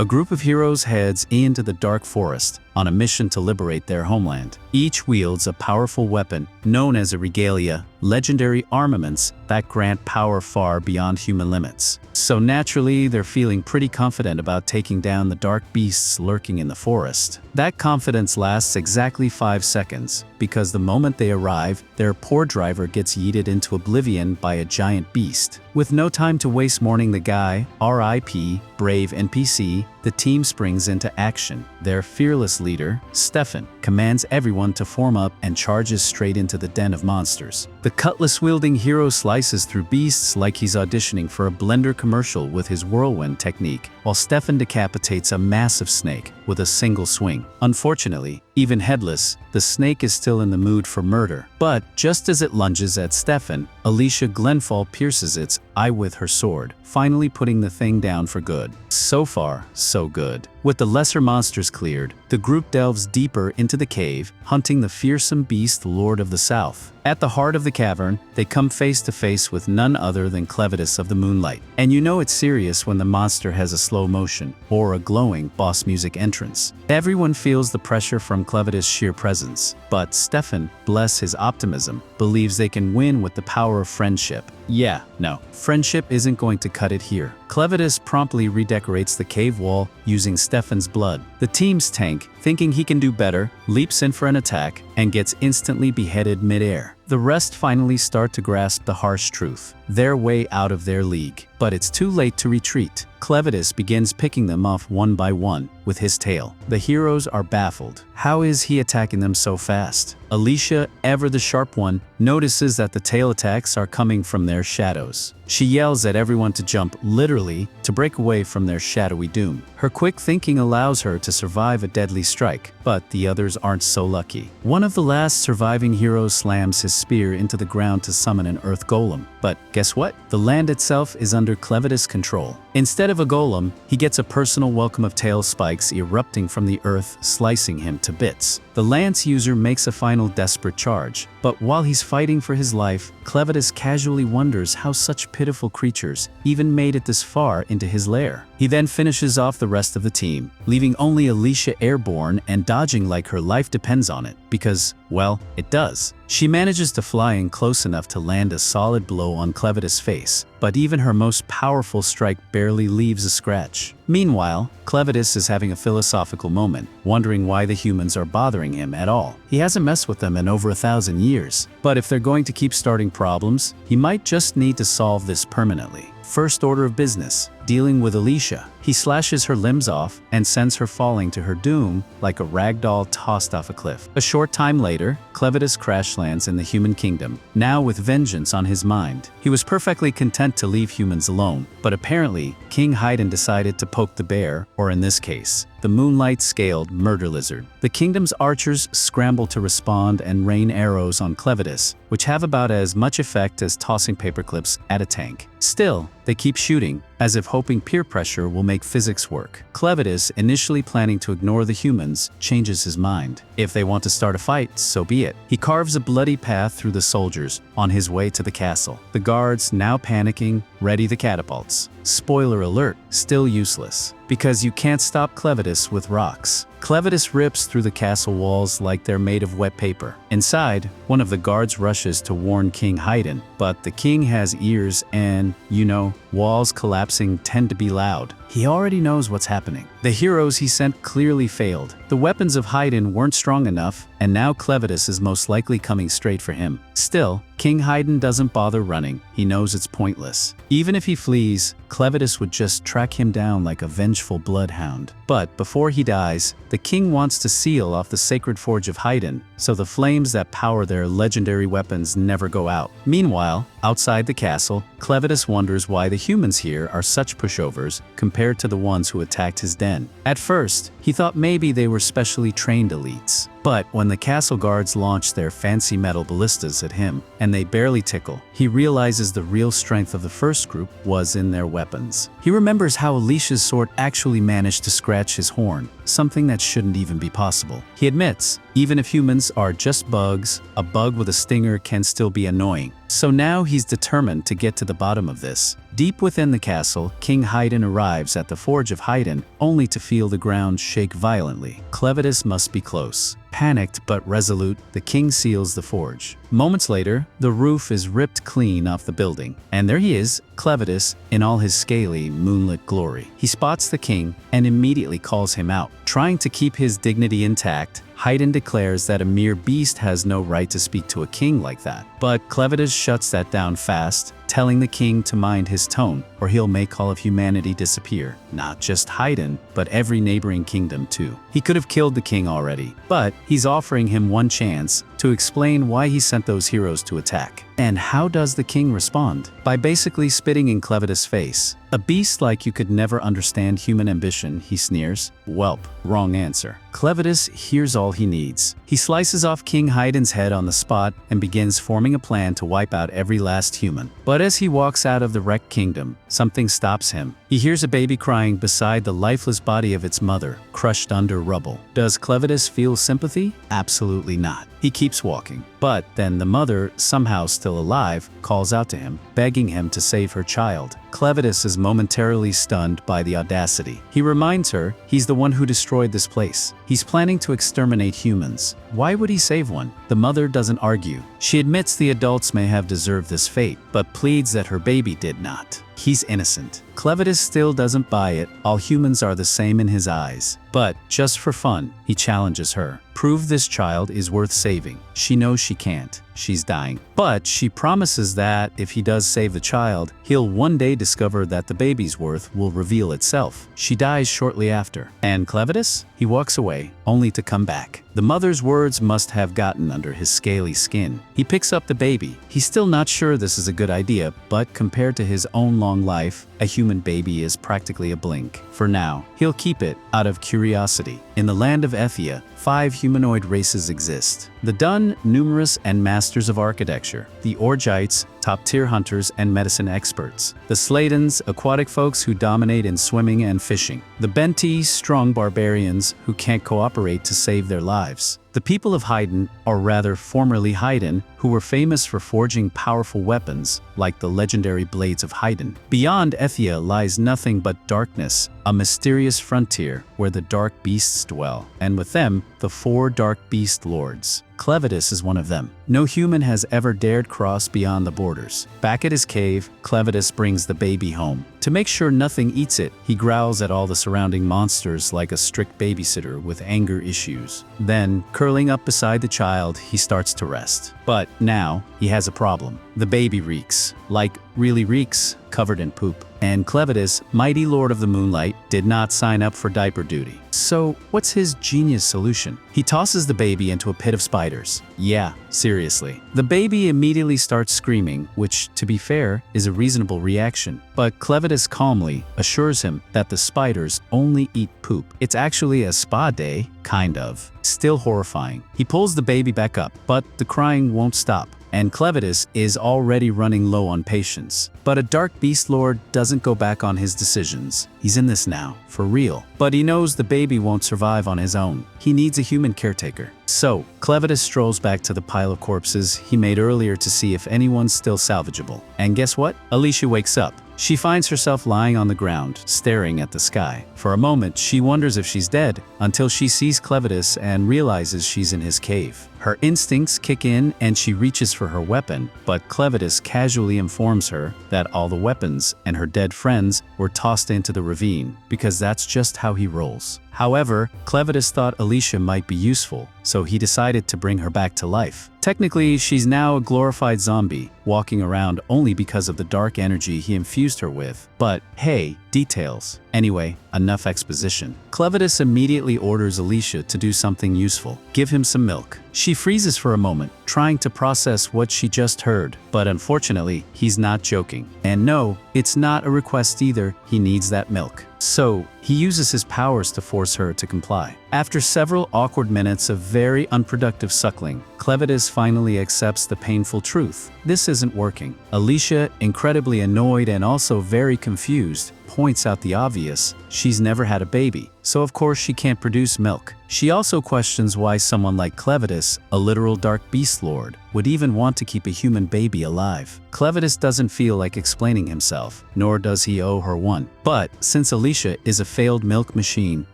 A group of heroes heads into the dark forest on a mission to liberate their homeland. Each wields a powerful weapon known as a regalia, legendary armaments that grant power far beyond human limits. So naturally, they're feeling pretty confident about taking down the dark beasts lurking in the forest. That confidence lasts exactly 5 seconds, because the moment they arrive, their poor driver gets yeeted into oblivion by a giant beast. With no time to waste mourning the guy, R.I.P., brave NPC, the team springs into action. Their fearless leader, Stefan, commands everyone to form up and charges straight into the den of monsters. The cutlass-wielding hero slices through beasts like he's auditioning for a Blender commercial with his whirlwind technique, while Stefan decapitates a massive snake with a single swing. Unfortunately, even headless, the snake is still in the mood for murder. But just as it lunges at Stefan, Alicia Glenfall pierces its eye with her sword, finally putting the thing down for good. So far, so good. With the lesser monsters cleared, the group delves deeper into the cave, hunting the fearsome beast Lord of the South. At the heart of the cavern, they come face to face with none other than Clevitus of the Moonlight. And you know it's serious when the monster has a slow motion or a glowing boss music entrance. Everyone feels the pressure from Clevitus' sheer presence, but Stefan, bless his optimism, believes they can win with the power of friendship. Yeah, no, friendship isn't going to cut it here. Clevitus promptly redecorates the cave wall using Stefan's blood. The team's tank, thinking he can do better, leaps in for an attack and gets instantly beheaded midair. The rest finally start to grasp the harsh truth. They're way out of their league. But it's too late to retreat. Clevitus begins picking them off one by one with his tail. The heroes are baffled. How is he attacking them so fast? Alicia, ever the sharp one, notices that the tail attacks are coming from their shadows. She yells at everyone to jump, literally, to break away from their shadowy doom. Her quick thinking allows her to survive a deadly strike, but the others aren't so lucky. One of the last surviving heroes slams his spear into the ground to summon an earth golem. But guess what? The land itself is under Clevitus' control. Instead of a golem, he gets a personal welcome of tail spikes erupting from the earth, slicing him to bits. The lance user makes a final desperate charge, but while he's fighting for his life, Clevitus casually wonders how such pitiful creatures even made it this far into his lair. He then finishes off the rest of the team, leaving only Alicia airborne and dodging like her life depends on it, because, well, it does. She manages to fly in close enough to land a solid blow on Clevitus' face, but even her most powerful strike barely leaves a scratch. Meanwhile, Clevitus is having a philosophical moment, wondering why the humans are bothering him at all. He hasn't messed with them in over 1,000 years, but if they're going to keep starting problems, he might just need to solve this permanently. First order of business, dealing with Alicia. He slashes her limbs off and sends her falling to her doom like a ragdoll tossed off a cliff. A short time later, Clevitus crash lands in the human kingdom, now with vengeance on his mind. He was perfectly content to leave humans alone, but apparently, King Heiden decided to poke the bear, or in this case, the moonlight-scaled murder lizard. The kingdom's archers scramble to respond and rain arrows on Clevitus, which have about as much effect as tossing paperclips at a tank. Still, they keep shooting, as if hoping peer pressure will make physics work. Clevitus, initially planning to ignore the humans, changes his mind. If they want to start a fight, so be it. He carves a bloody path through the soldiers on his way to the castle. The guards, now panicking, ready the catapults. Spoiler alert, still useless. Because you can't stop Clevitus with rocks. Clevitus rips through the castle walls like they're made of wet paper. Inside, one of the guards rushes to warn King Heiden, but the king has ears and, you know, walls collapsing tend to be loud. He already knows what's happening. The heroes he sent clearly failed. The weapons of Heiden weren't strong enough, and now Clevitus is most likely coming straight for him. Still, King Heiden doesn't bother running. He knows it's pointless. Even if he flees, Clevitus would just track him down like a vengeful bloodhound. But before he dies, the king wants to seal off the sacred forge of Heiden, so the flames that power their legendary weapons never go out. Meanwhile, outside the castle, Clevitus wonders why the humans here are such pushovers compared to the ones who attacked his den. At first, he thought maybe they were specially trained elites. But when the castle guards launch their fancy metal ballistas at him, and they barely tickle, he realizes the real strength of the first group was in their weapons. He remembers how Alicia's sword actually managed to scratch his horn, something that shouldn't even be possible. He admits, even if humans are just bugs, a bug with a stinger can still be annoying. So now he's determined to get to the bottom of this. Deep within the castle, King Heiden arrives at the forge of Heiden, only to feel the ground shake violently. Clevitus must be close. Panicked but resolute, the king seals the forge. Moments later, the roof is ripped clean off the building, and there he is, Clevitus, in all his scaly, moonlit glory. He spots the king and immediately calls him out. Trying to keep his dignity intact, Heiden declares that a mere beast has no right to speak to a king like that. But Clevitus shuts that down fast, telling the king to mind his tone, or he'll make all of humanity disappear. Not just Heiden, but every neighboring kingdom too. He could have killed the king already, but he's offering him one chance to explain why he sent those heroes to attack. And how does the king respond? By basically spitting in Clevitus' face. A beast like you could never understand human ambition, he sneers. Welp, wrong answer. Clevitus hears all he needs. He slices off King Heiden's head on the spot and begins forming a plan to wipe out every last human. But as he walks out of the wrecked kingdom, something stops him. He hears a baby crying beside the lifeless body of its mother, crushed under rubble. Does Clevitus feel sympathy? Absolutely not. He keeps walking. But then the mother, somehow still alive, calls out to him, begging him to save her child. Clevitus is momentarily stunned by the audacity. He reminds her he's the one who destroyed this place. He's planning to exterminate humans. Why would he save one? The mother doesn't argue. She admits the adults may have deserved this fate, but pleads that her baby did not. He's innocent. Clevitus still doesn't buy it. All humans are the same in his eyes. But, just for fun, he challenges her. Prove this child is worth saving. She knows she can't. She's dying. But she promises that if he does save the child, he'll one day discover that the baby's worth will reveal itself. She dies shortly after. And Clevitus? He walks away, only to come back. The mother's words must have gotten under his scaly skin. He picks up the baby. He's still not sure this is a good idea, but compared to his own long life, a human baby is practically a blink. For now, he'll keep it out of curiosity. In the land of Ethia, 5 humanoid races exist. The Dun, numerous and masters of architecture. The Orgites, top-tier hunters and medicine experts. The Sladens, aquatic folks who dominate in swimming and fishing. The Benti, strong barbarians who can't cooperate to save their lives. The people of Heiden, or rather formerly Heiden, who were famous for forging powerful weapons, like the legendary blades of Heiden. Beyond Ethia lies nothing but darkness, a mysterious frontier where the dark beasts dwell, and with them, the 4 dark beast lords. Clevitus is one of them. No human has ever dared cross beyond the borders. Back at his cave, Clevitus brings the baby home. To make sure nothing eats it, he growls at all the surrounding monsters like a strict babysitter with anger issues. Then, curling up beside the child, he starts to rest. But now, he has a problem. The baby reeks. Like, really reeks, covered in poop. And Clevitus, mighty lord of the moonlight, did not sign up for diaper duty. So, what's his genius solution? He tosses the baby into a pit of spiders. Yeah, seriously. The baby immediately starts screaming, which, to be fair, is a reasonable reaction. But Clevitus calmly assures him that the spiders only eat poop. It's actually a spa day, kind of. Still horrifying. He pulls the baby back up, but the crying won't stop. And Clevitus is already running low on patience. But a dark beast lord doesn't go back on his decisions. He's in this now, for real. But he knows the baby won't survive on his own. He needs a human caretaker. So, Clevitus strolls back to the pile of corpses he made earlier to see if anyone's still salvageable. And guess what? Alicia wakes up. She finds herself lying on the ground, staring at the sky. For a moment, she wonders if she's dead, until she sees Clevitus and realizes she's in his cave. Her instincts kick in and she reaches for her weapon, but Clevitus casually informs her that all the weapons and her dead friends were tossed into the ravine, because that's just how he rolls. However, Clevitus thought Alicia might be useful, so he decided to bring her back to life. Technically, she's now a glorified zombie, walking around only because of the dark energy he infused her with. But hey, details. Anyway, enough exposition. Clevitus immediately orders Alicia to do something useful. Give him some milk. She freezes for a moment, trying to process what she just heard. But unfortunately, he's not joking. And no, it's not a request either, he needs that milk. So, he uses his powers to force her to comply. After several awkward minutes of very unproductive suckling, Clevitus finally accepts the painful truth. This isn't working. Alicia, incredibly annoyed and also very confused, points out the obvious. She's never had a baby, so of course she can't produce milk. She also questions why someone like Clevitus, a literal dark beast lord, would even want to keep a human baby alive. Clevitus doesn't feel like explaining himself, nor does he owe her one. But since Alicia is a failed milk machine,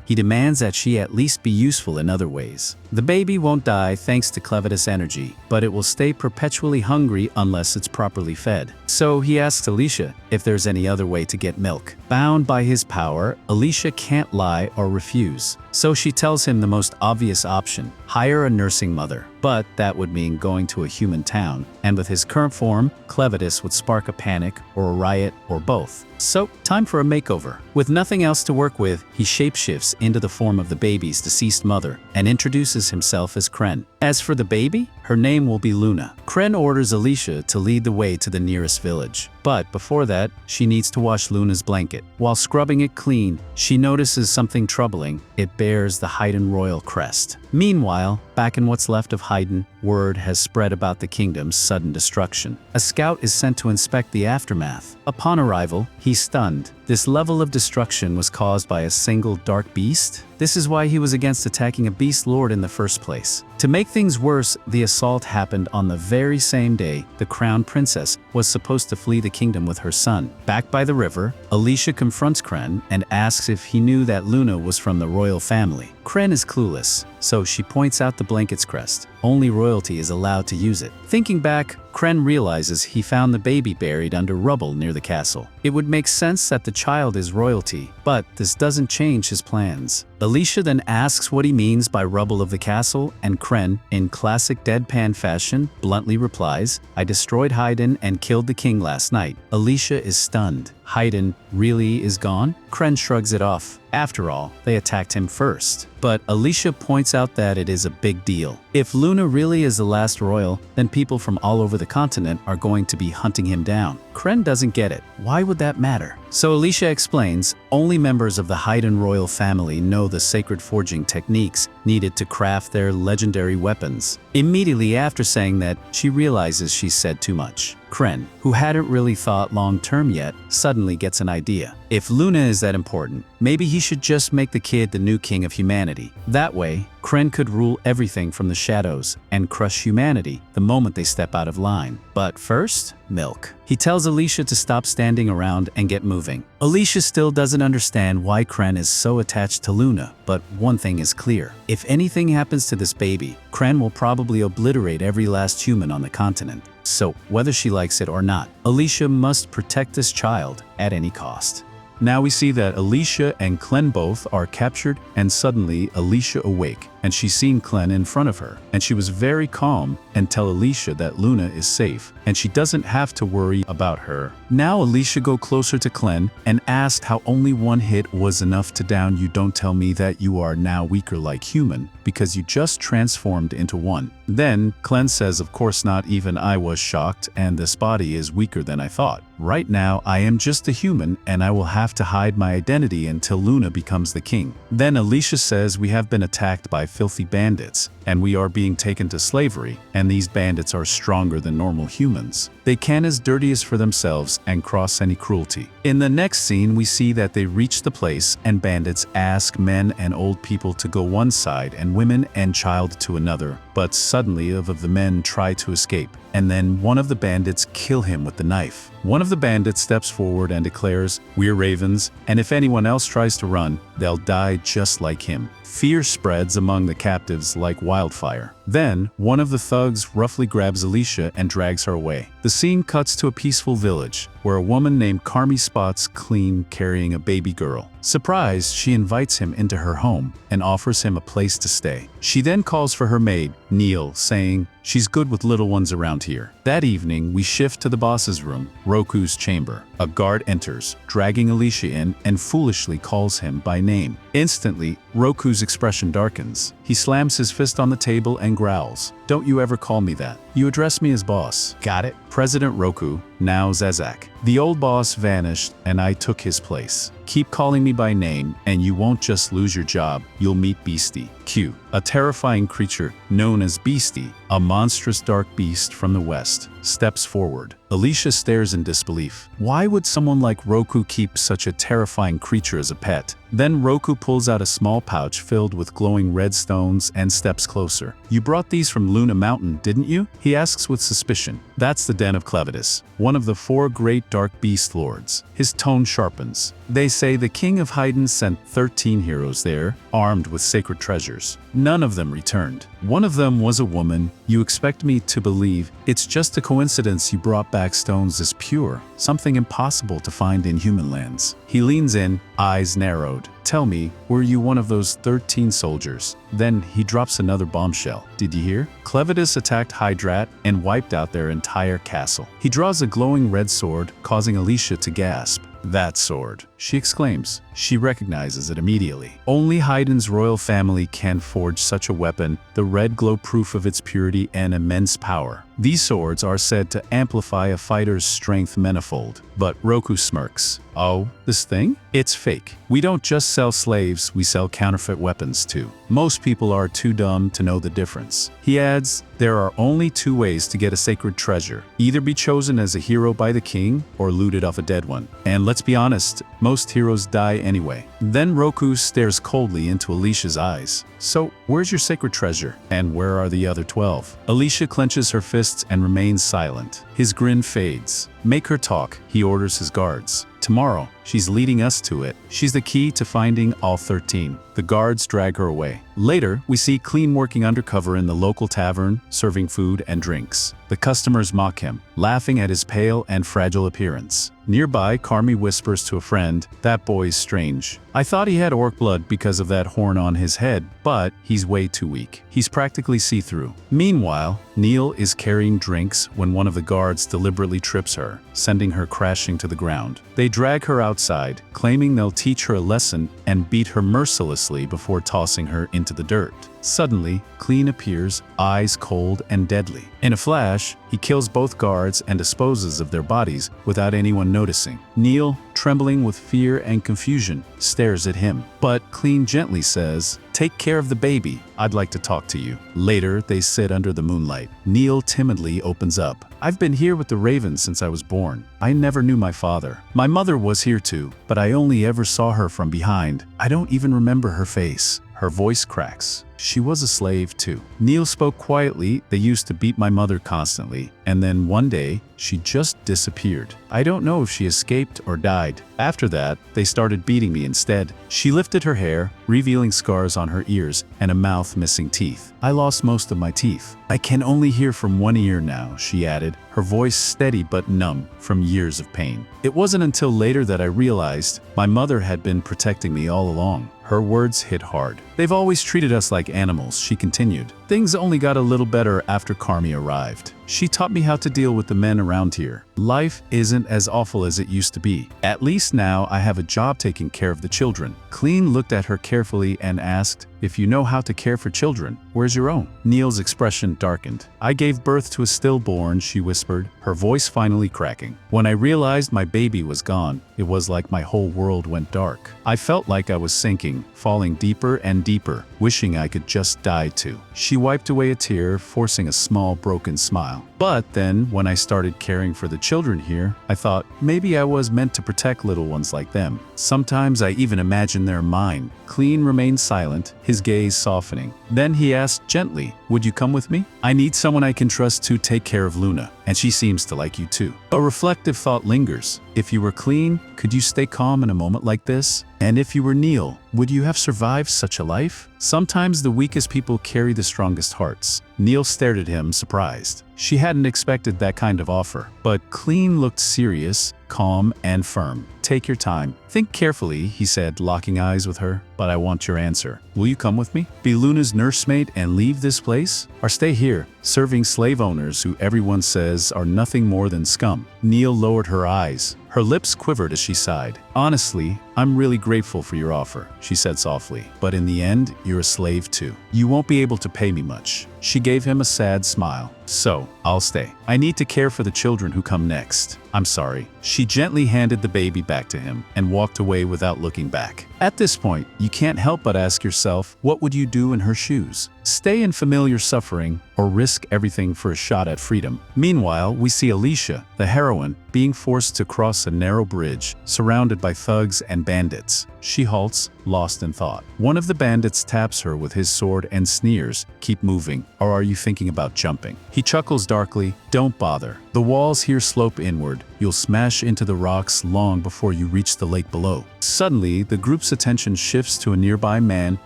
he demands that she at least be useful in other ways. The baby won't die thanks to Clevitus' energy, but it will stay perpetually hungry unless it's properly fed. So he asks Alicia if there's any other way to get milk. Bound by his power, Alicia can't lie or refuse. So she tells him the most obvious option: hire a nursing mother. But that would mean going to a human town, and with his current form, Clevitus would spark a panic or a riot or both. So, time for a makeover. With nothing else to work with, he shapeshifts into the form of the baby's deceased mother and introduces himself as Kren. As for the baby, her name will be Luna. Kren orders Alicia to lead the way to the nearest village. But before that, she needs to wash Luna's blanket. While scrubbing it clean, she notices something troubling. It bears the Heiden royal crest. Meanwhile, back in what's left of Heiden, word has spread about the kingdom's sudden destruction. A scout is sent to inspect the aftermath. Upon arrival, he's stunned. This level of destruction was caused by a single dark beast? This is why he was against attacking a beast lord in the first place. To make things worse, the assault happened on the very same day the crown princess was supposed to flee the kingdom with her son. Back by the river, Alicia confronts Kren and asks if he knew that Luna was from the royal family. Kren is clueless, so she points out the blanket's crest. Only royalty is allowed to use it. Thinking back, Kren realizes he found the baby buried under rubble near the castle. It would make sense that the child is royalty, but this doesn't change his plans. Alicia then asks what he means by rubble of the castle, and Kren, in classic deadpan fashion, bluntly replies, "I destroyed Heiden and killed the king last night." Alicia is stunned. Heiden really is gone? Kren shrugs it off. After all, they attacked him first. But Alicia points out that it is a big deal. If Luna really is the last royal, then people from all over the continent are going to be hunting him down. Kren doesn't get it. Why would that matter? So Alicia explains, only members of the Heiden royal family know the sacred forging techniques needed to craft their legendary weapons. Immediately after saying that, she realizes she said too much. Kren, who hadn't really thought long-term yet, suddenly gets an idea. If Luna is that important, maybe he should just make the kid the new king of humanity. That way, Kren could rule everything from the shadows and crush humanity the moment they step out of line. But first, milk. He tells Alicia to stop standing around and get moving. Alicia still doesn't understand why Kren is so attached to Luna, but one thing is clear. If anything happens to this baby, Kren will probably obliterate every last human on the continent. So, whether she likes it or not, Alicia must protect this child at any cost. Now we see that Alicia and Klen both are captured, and suddenly Alicia awake, and she's seen Klen in front of her, and she was very calm and tell Alicia that Luna is safe, and she doesn't have to worry about her. Now Alicia go closer to Klen and asked how only one hit was enough to down you. Don't tell me that you are now weaker like human, because you just transformed into one. Then Klen says, of course not, even I was shocked, and this body is weaker than I thought. Right now I am just a human, and I will have to hide my identity until Luna becomes the king. Then Alicia says we have been attacked by filthy bandits, and we are being taken to slavery, and these bandits are stronger than normal humans. They can as dirty as for themselves and cross any cruelty. In the next scene, we see that they reach the place, and bandits ask men and old people to go one side and women and child to another. But suddenly of the men try to escape, and then one of the bandits kill him with the knife. One of the bandits steps forward and declares, "We're ravens, and if anyone else tries to run, they'll die just like him." Fear spreads among the captives like wildfire. Then, one of the thugs roughly grabs Alicia and drags her away. The scene cuts to a peaceful village, where a woman named Carmi spots Clean carrying a baby girl. Surprised, she invites him into her home and offers him a place to stay. She then calls for her maid, Neil, saying she's good with little ones around here. That evening, we shift to the boss's room, Roku's chamber. A guard enters, dragging Alicia in, and foolishly calls him by name. Instantly, Roku's expression darkens. He slams his fist on the table and growls. Don't you ever call me that. You address me as boss. Got it? President Roku, now Zazak. The old boss vanished and I took his place. Keep calling me by name and you won't just lose your job, you'll meet Beastie. Q. A terrifying creature known as Beastie, a monstrous dark beast from the west, steps forward. Alicia stares in disbelief. Why would someone like Roku keep such a terrifying creature as a pet? Then Roku pulls out a small pouch filled with glowing red stones and steps closer. You brought these from Luna Mountain, didn't you? He asks with suspicion. That's the den of Clevitus, one of the 4 great dark beast lords. His tone sharpens. They say the king of Heiden sent 13 heroes there, armed with sacred treasures. None of them returned. One of them was a woman. You expect me to believe it's just a coincidence you brought back stones as pure, something impossible to find in human lands. He leans in, eyes narrowed. Tell me, were you one of those 13 soldiers? Then he drops another bombshell. Did you hear? Clevitus attacked Hydrat and wiped out their entire castle. He draws a glowing red sword, causing Alicia to gasp. That sword, she exclaims. She recognizes it immediately. Only Heiden's royal family can forge such a weapon, the red glow proof of its purity and immense power. These swords are said to amplify a fighter's strength manifold. But Roku smirks. Oh, this thing? It's fake. We don't just sell slaves, we sell counterfeit weapons too. Most people are too dumb to know the difference. He adds, there are only 2 ways to get a sacred treasure. Either be chosen as a hero by the king, or looted off a dead one. And let's be honest, most heroes die anyway. Then Roku stares coldly into Alicia's eyes. So, where's your sacred treasure? And where are the other 12? Alicia clenches her fists and remains silent. His grin fades. Make her talk, he orders his guards. Tomorrow, she's leading us to it. She's the key to finding all 13. The guards drag her away. Later, we see Clean working undercover in the local tavern, serving food and drinks. The customers mock him, laughing at his pale and fragile appearance. Nearby, Carmi whispers to a friend, that boy's strange. I thought he had orc blood because of that horn on his head, but he's way too weak. He's practically see-through. Meanwhile, Neil is carrying drinks when one of the guards deliberately trips her, sending her crashing to the ground. They drag her outside, claiming they'll teach her a lesson and beat her mercilessly before tossing her into the dirt. Suddenly, Clean appears, eyes cold and deadly. In a flash, he kills both guards and disposes of their bodies without anyone noticing. Neil, trembling with fear and confusion, stares at him. But Clean gently says, "Take care of the baby. I'd like to talk to you." Later, they sit under the moonlight. Neil timidly opens up. "I've been here with the ravens since I was born. I never knew my father. My mother was here too, but I only ever saw her from behind. I don't even remember her face." Her voice cracks. She was a slave too. Neil spoke quietly. They used to beat my mother constantly, and then one day, she just disappeared. I don't know if she escaped or died. After that, they started beating me instead. She lifted her hair, revealing scars on her ears and a mouth missing teeth. I lost most of my teeth. I can only hear from one ear now, she added, her voice steady but numb from years of pain. It wasn't until later that I realized my mother had been protecting me all along. Her words hit hard. They've always treated us like animals, she continued. Things only got a little better after Carmi arrived. She taught me how to deal with the men around here. Life isn't as awful as it used to be. At least now I have a job taking care of the children. Clean looked at her carefully and asked, "If you know how to care for children, where's your own?" Neil's expression darkened. "I gave birth to a stillborn," she whispered, her voice finally cracking. "When I realized my baby was gone, it was like my whole world went dark. I felt like I was sinking, falling deeper and deeper, wishing I could just die too." She wiped away a tear, forcing a small broken smile. "But then, when I started caring for the children here, I thought maybe I was meant to protect little ones like them. Sometimes I even imagine they're mine." Clean remained silent, his gaze softening. Then he asked gently, "Would you come with me? I need someone I can trust to take care of Luna, and she seems to like you too." A reflective thought lingers. If you were Clean, could you stay calm in a moment like this? And if you were Neil, would you have survived such a life? Sometimes the weakest people carry the strongest hearts. Neil stared at him, surprised. She hadn't expected that kind of offer. But Clean looked serious, calm, and firm. "Take your time. Think carefully," he said, locking eyes with her. "But I want your answer. Will you come with me? Be Luna's nursemaid and leave this place? Or stay here, serving slave owners who everyone says are nothing more than scum?" Neil lowered her eyes. Her lips quivered as she sighed. "Honestly, I'm really grateful for your offer," she said softly. "But in the end, you're a slave too. You won't be able to pay me much." She gave him a sad smile. "So, I'll stay. I need to care for the children who come next. I'm sorry." She gently handed the baby back to him and walked away without looking back. At this point, you can't help but ask yourself, what would you do in her shoes? Stay in familiar suffering or risk everything for a shot at freedom? Meanwhile, we see Alicia, the heroine, being forced to cross a narrow bridge surrounded by thugs and bandits. She halts, lost in thought. One of the bandits taps her with his sword and sneers, "Keep moving, or are you thinking about jumping?" He chuckles darkly, "Don't bother. The walls here slope inward. You'll smash into the rocks long before you reach the lake below." Suddenly, the group's attention shifts to a nearby man,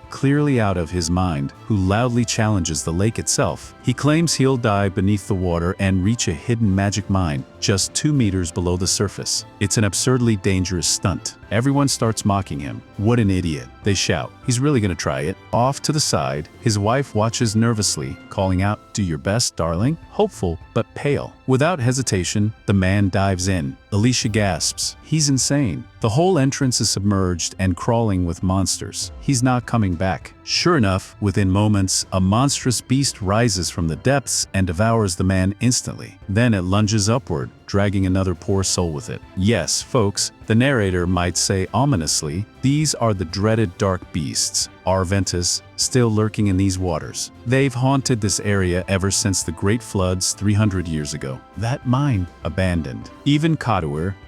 clearly out of his mind, who loudly challenges the lake itself. He claims he'll dive beneath the water and reach a hidden magic mine just 2 meters below the surface. It's an absurdly dangerous stunt. Everyone starts mocking him. "What an idiot," they shout. "He's really gonna try it." Off to the side, his wife watches nervously, calling out, "Do your best, darling," hopeful but pale. Without hesitation, the man dives in. Alicia gasps. He's insane. The whole entrance is submerged and crawling with monsters. He's not coming back. Sure enough, within moments, a monstrous beast rises from the depths and devours the man instantly. Then it lunges upward, dragging another poor soul with it. Yes, folks, the narrator might say ominously, these are the dreaded dark beasts, Arventus, still lurking in these waters. They've haunted this area ever since the Great Floods 300 years ago. That mine, abandoned. Even Clevitus,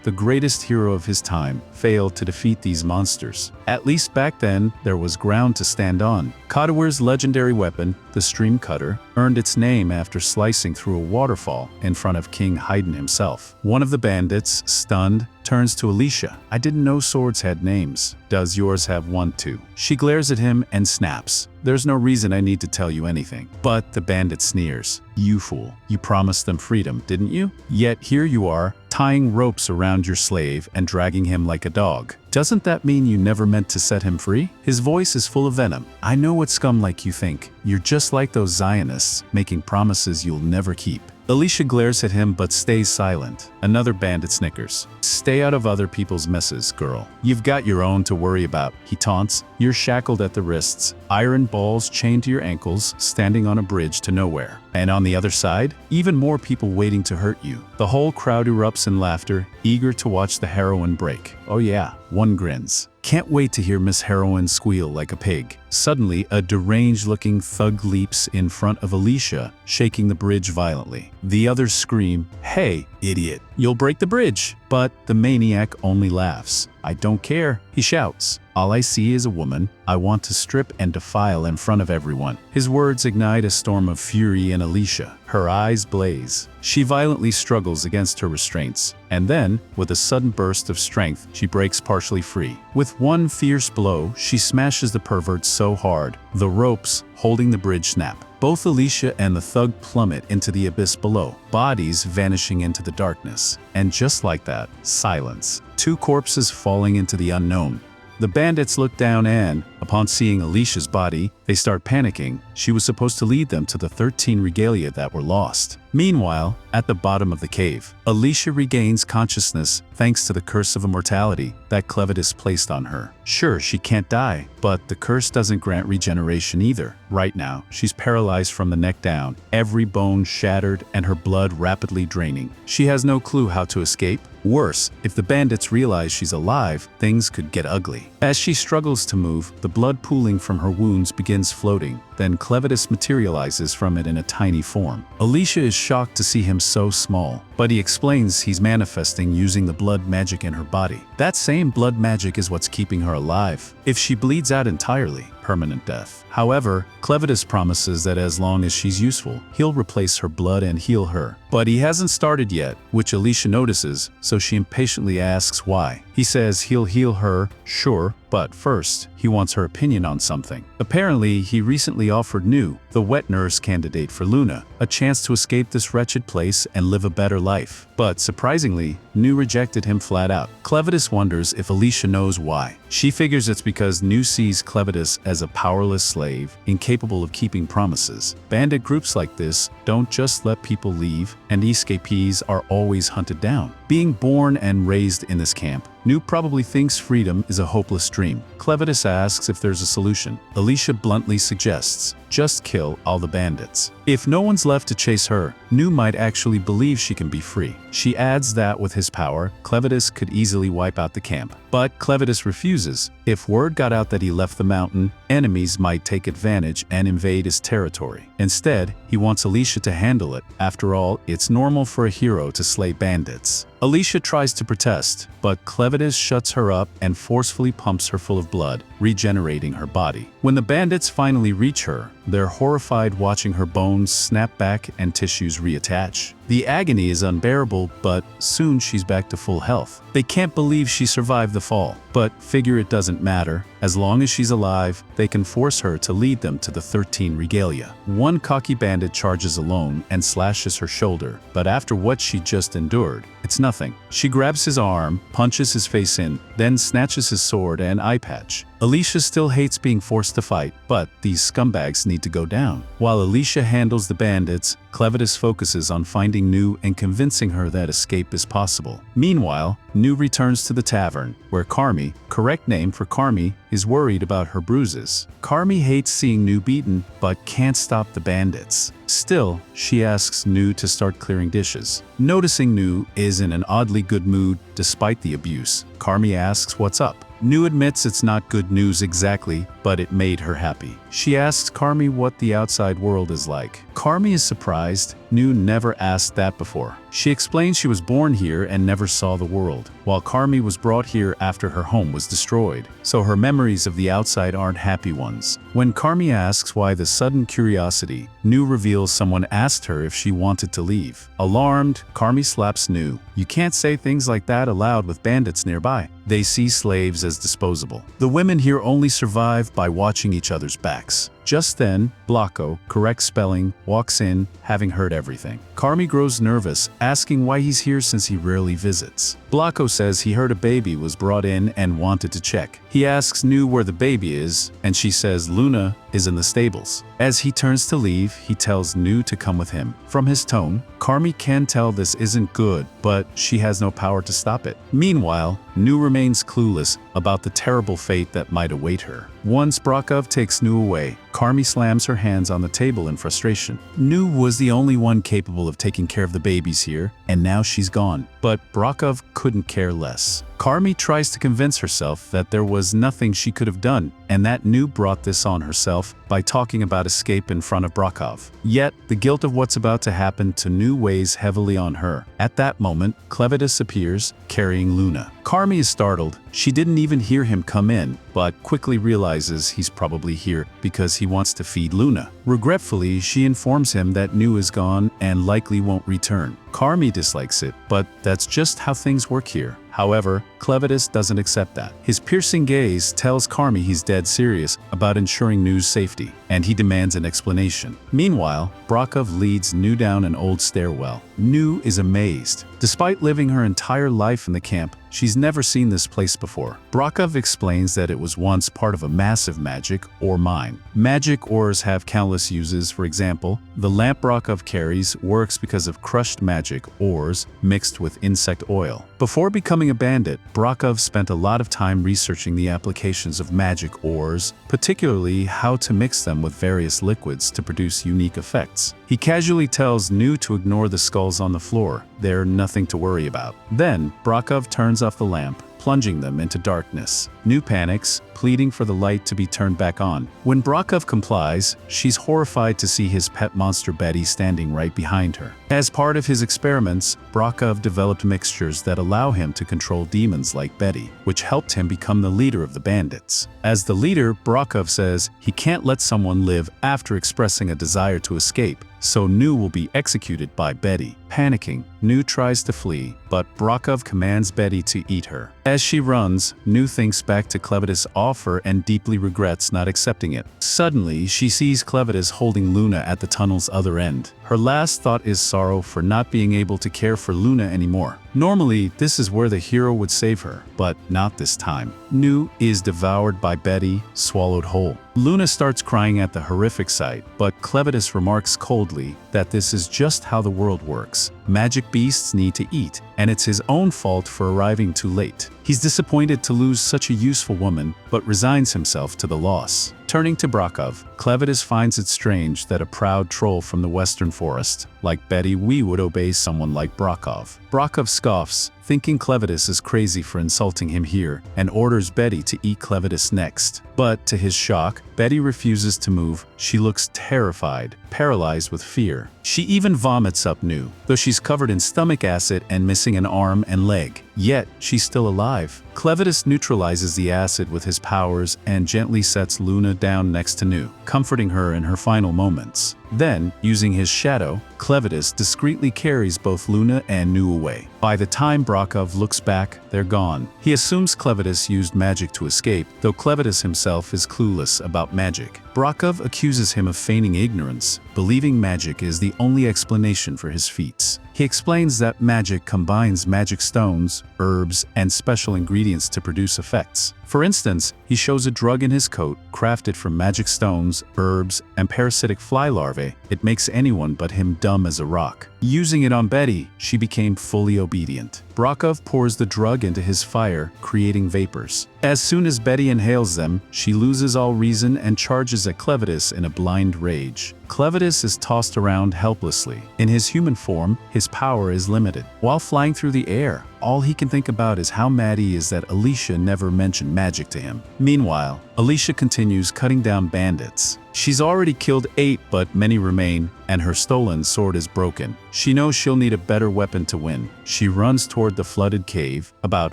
the greatest hero of his time, failed to defeat these monsters. At least back then, there was ground to stand on. Clevitus's legendary weapon, the stream cutter, earned its name after slicing through a waterfall in front of King Heiden himself. One of the bandits, stunned, turns to Alicia. "I didn't know swords had names. Does yours have one too?" She glares at him and snaps. "There's no reason I need to tell you anything." But the bandit sneers. "You fool. You promised them freedom, didn't you? Yet here you are, tying ropes around your slave and dragging him like a dog. Doesn't that mean you never meant to set him free?" His voice is full of venom. "I know what scum like you think. You're just like those Zionists, making promises you'll never keep." Alicia glares at him but stays silent. Another bandit snickers. "Stay out of other people's messes, girl. You've got your own to worry about," he taunts. "You're shackled at the wrists, iron balls chained to your ankles, standing on a bridge to nowhere. And on the other side, even more people waiting to hurt you." The whole crowd erupts in laughter, eager to watch the heroine break. Oh yeah, one grins. "Can't wait to hear Miss Heroine squeal like a pig." Suddenly, a deranged-looking thug leaps in front of Alicia, shaking the bridge violently. The others scream, "Hey, idiot, you'll break the bridge!" But the maniac only laughs. "I don't care," he shouts. "All I see is a woman I want to strip and defile in front of everyone." His words ignite a storm of fury in Alicia. Her eyes blaze. She violently struggles against her restraints, and then, with a sudden burst of strength, she breaks partially free. With one fierce blow, she smashes the pervert so hard, the ropes holding the bridge snap. Both Alicia and the thug plummet into the abyss below, bodies vanishing into the darkness. And just like that, silence. 2 corpses falling into the unknown. The bandits look down and, upon seeing Alicia's body, they start panicking. She was supposed to lead them to the 13 regalia that were lost. Meanwhile, at the bottom of the cave, Alicia regains consciousness thanks to the curse of immortality that Clevitus placed on her. Sure, she can't die, but the curse doesn't grant regeneration either. Right now, she's paralyzed from the neck down, every bone shattered and her blood rapidly draining. She has no clue how to escape. Worse, if the bandits realize she's alive, things could get ugly. As she struggles to move, the blood pooling from her wounds begins floating. Then Clevitus materializes from it in a tiny form. Alicia is shocked to see him so small, but he explains he's manifesting using the blood magic in her body. That same blood magic is what's keeping her alive. If she bleeds out entirely, permanent death. However, Clevitus promises that as long as she's useful, he'll replace her blood and heal her. But he hasn't started yet, which Alicia notices, so she impatiently asks why. He says he'll heal her, sure, but first, he wants her opinion on something. Apparently, he recently offered New, the wet nurse candidate for Luna, a chance to escape this wretched place and live a better life. But surprisingly, New rejected him flat out. Clevitus wonders if Alicia knows why. She figures it's because New sees Clevitus as a powerless slave, incapable of keeping promises. Bandit groups like this don't just let people leave, and escapees are always hunted down. Being born and raised in this camp, Nu probably thinks freedom is a hopeless dream. Clevitus asks if there's a solution. Alicia bluntly suggests, just kill all the bandits. If no one's left to chase her, Nu might actually believe she can be free. She adds that with his power, Clevitus could easily wipe out the camp. But Clevitus refuses. If word got out that he left the mountain, enemies might take advantage and invade his territory. Instead, he wants Alicia to handle it. After all, it's normal for a hero to slay bandits. Alicia tries to protest, but Clevitus shuts her up and forcefully pumps her full of blood, regenerating her body. When the bandits finally reach her, they're horrified watching her bones snap back and tissues reattach. The agony is unbearable, but soon she's back to full health. They can't believe she survived the fall, but figure it doesn't matter. As long as she's alive, they can force her to lead them to the 13 regalia. One cocky bandit charges alone and slashes her shoulder, but after what she just endured, it's nothing. She grabs his arm, punches his face in, then snatches his sword and eye patch. Alicia still hates being forced to fight, but these scumbags need to go down. While Alicia handles the bandits, Clevitus focuses on finding Nu and convincing her that escape is possible. Meanwhile, Nu returns to the tavern, where Carmi, correct name for Carmi, is worried about her bruises. Carmi hates seeing Nu beaten, but can't stop the bandits. Still, she asks Nu to start clearing dishes. Noticing Nu is in an oddly good mood despite the abuse, Carmi asks what's up. Nu admits it's not good news exactly, but it made her happy. She asks Carmi what the outside world is like. Carmi is surprised. Nu never asked that before. She explains she was born here and never saw the world, while Carmi was brought here after her home was destroyed, so her memories of the outside aren't happy ones. When Carmi asks why the sudden curiosity, Nu reveals someone asked her if she wanted to leave. Alarmed, Carmi slaps Nu. You can't say things like that aloud with bandits nearby. They see slaves as disposable. The women here only survive by watching each other's backs. Just then, Blocko, correct spelling, walks in, having heard everything. Carmi grows nervous, asking why he's here since he rarely visits. Blocko says he heard a baby was brought in and wanted to check. He asks Nu where the baby is, and she says Luna is in the stables. As he turns to leave, he tells Nu to come with him. From his tone, Carmi can tell this isn't good, but she has no power to stop it. Meanwhile, Nu remains clueless about the terrible fate that might await her. Once Brokov takes Nu away, Carmi slams her hands on the table in frustration. Nu was the only one capable of taking care of the babies here, and now she's gone. But Brokov couldn't care less. Carmi tries to convince herself that there was nothing she could have done, and that Nu brought this on herself by talking about escape in front of Brokov. Yet, the guilt of what's about to happen to Nu weighs heavily on her. At that moment, Clevitus appears, carrying Luna. Carmi is startled. She didn't even hear him come in, but quickly realizes he's probably here because he wants to feed Luna. Regretfully, she informs him that Nu is gone and likely won't return. Carmi dislikes it, but that's just how things work here. However, Clevitus doesn't accept that. His piercing gaze tells Carmi he's dead serious about ensuring Nu's safety, and he demands an explanation. Meanwhile, Brokov leads Nu down an old stairwell. Nu is amazed. Despite living her entire life in the camp, she's never seen this place before. Brokov explains that it was once part of a massive magic ore mine. Magic ores have countless uses. For example, the lamp Brokov carries works because of crushed magic ores mixed with insect oil. Before becoming a bandit, Brokov spent a lot of time researching the applications of magic ores, particularly how to mix them with various liquids to produce unique effects. He casually tells Nu to ignore the skulls on the floor. They're nothing to worry about. Then, Brokov turns off the lamp, plunging them into darkness. Nu panics, pleading for the light to be turned back on. When Brokov complies, she's horrified to see his pet monster Betty standing right behind her. As part of his experiments, Brokov developed mixtures that allow him to control demons like Betty, which helped him become the leader of the bandits. As the leader, Brokov says he can't let someone live after expressing a desire to escape, so Nu will be executed by Betty. Panicking, Nu tries to flee, but Brokov commands Betty to eat her. As she runs, Nu thinks back to Clevitus' offer and deeply regrets not accepting it. Suddenly, she sees Clevitus holding Luna at the tunnel's other end. Her last thought is sorrow for not being able to care for Luna anymore. Normally, this is where the hero would save her, but not this time. Nu is devoured by Betty, swallowed whole. Luna starts crying at the horrific sight, but Clevitus remarks coldly that this is just how the world works. Magic beasts need to eat, and it's his own fault for arriving too late. He's disappointed to lose such a useful woman, but resigns himself to the loss. Turning to Brakov, Clevitus finds it strange that a proud troll from the western forest, like Betty, would obey someone like Brakov. Brakov scoffs, thinking Clevitus is crazy for insulting him here, and orders Betty to eat Clevitus next. But to his shock, Betty refuses to move. She looks terrified, paralyzed with fear. She even vomits up Nu, though she's covered in stomach acid and missing an arm and leg. Yet, she's still alive. Clevitus neutralizes the acid with his powers and gently sets Luna down next to Nu, comforting her in her final moments. Then, using his shadow, Clevitus discreetly carries both Luna and Nu away. By the time Brakov looks back, they're gone. He assumes Clevitus used magic to escape, though Clevitus himself is clueless about magic. Brakov accuses him of feigning ignorance, believing magic is the only explanation for his feats. He explains that magic combines magic stones, herbs, and special ingredients to produce effects. For instance, he shows a drug in his coat, crafted from magic stones, herbs, and parasitic fly larvae. It makes anyone but him dumb as a rock. Using it on Betty, she became fully obedient. Brakov pours the drug into his fire, creating vapors. As soon as Betty inhales them, she loses all reason and charges at Clevitus in a blind rage. Clevitus is tossed around helplessly. In his human form, his power is limited. While flying through the air, all he can think about is how mad he is that Alicia never mentioned magic to him. Meanwhile, Alicia continues cutting down bandits. She's already killed 8, but many remain, and her stolen sword is broken. She knows she'll need a better weapon to win. She runs toward the flooded cave. About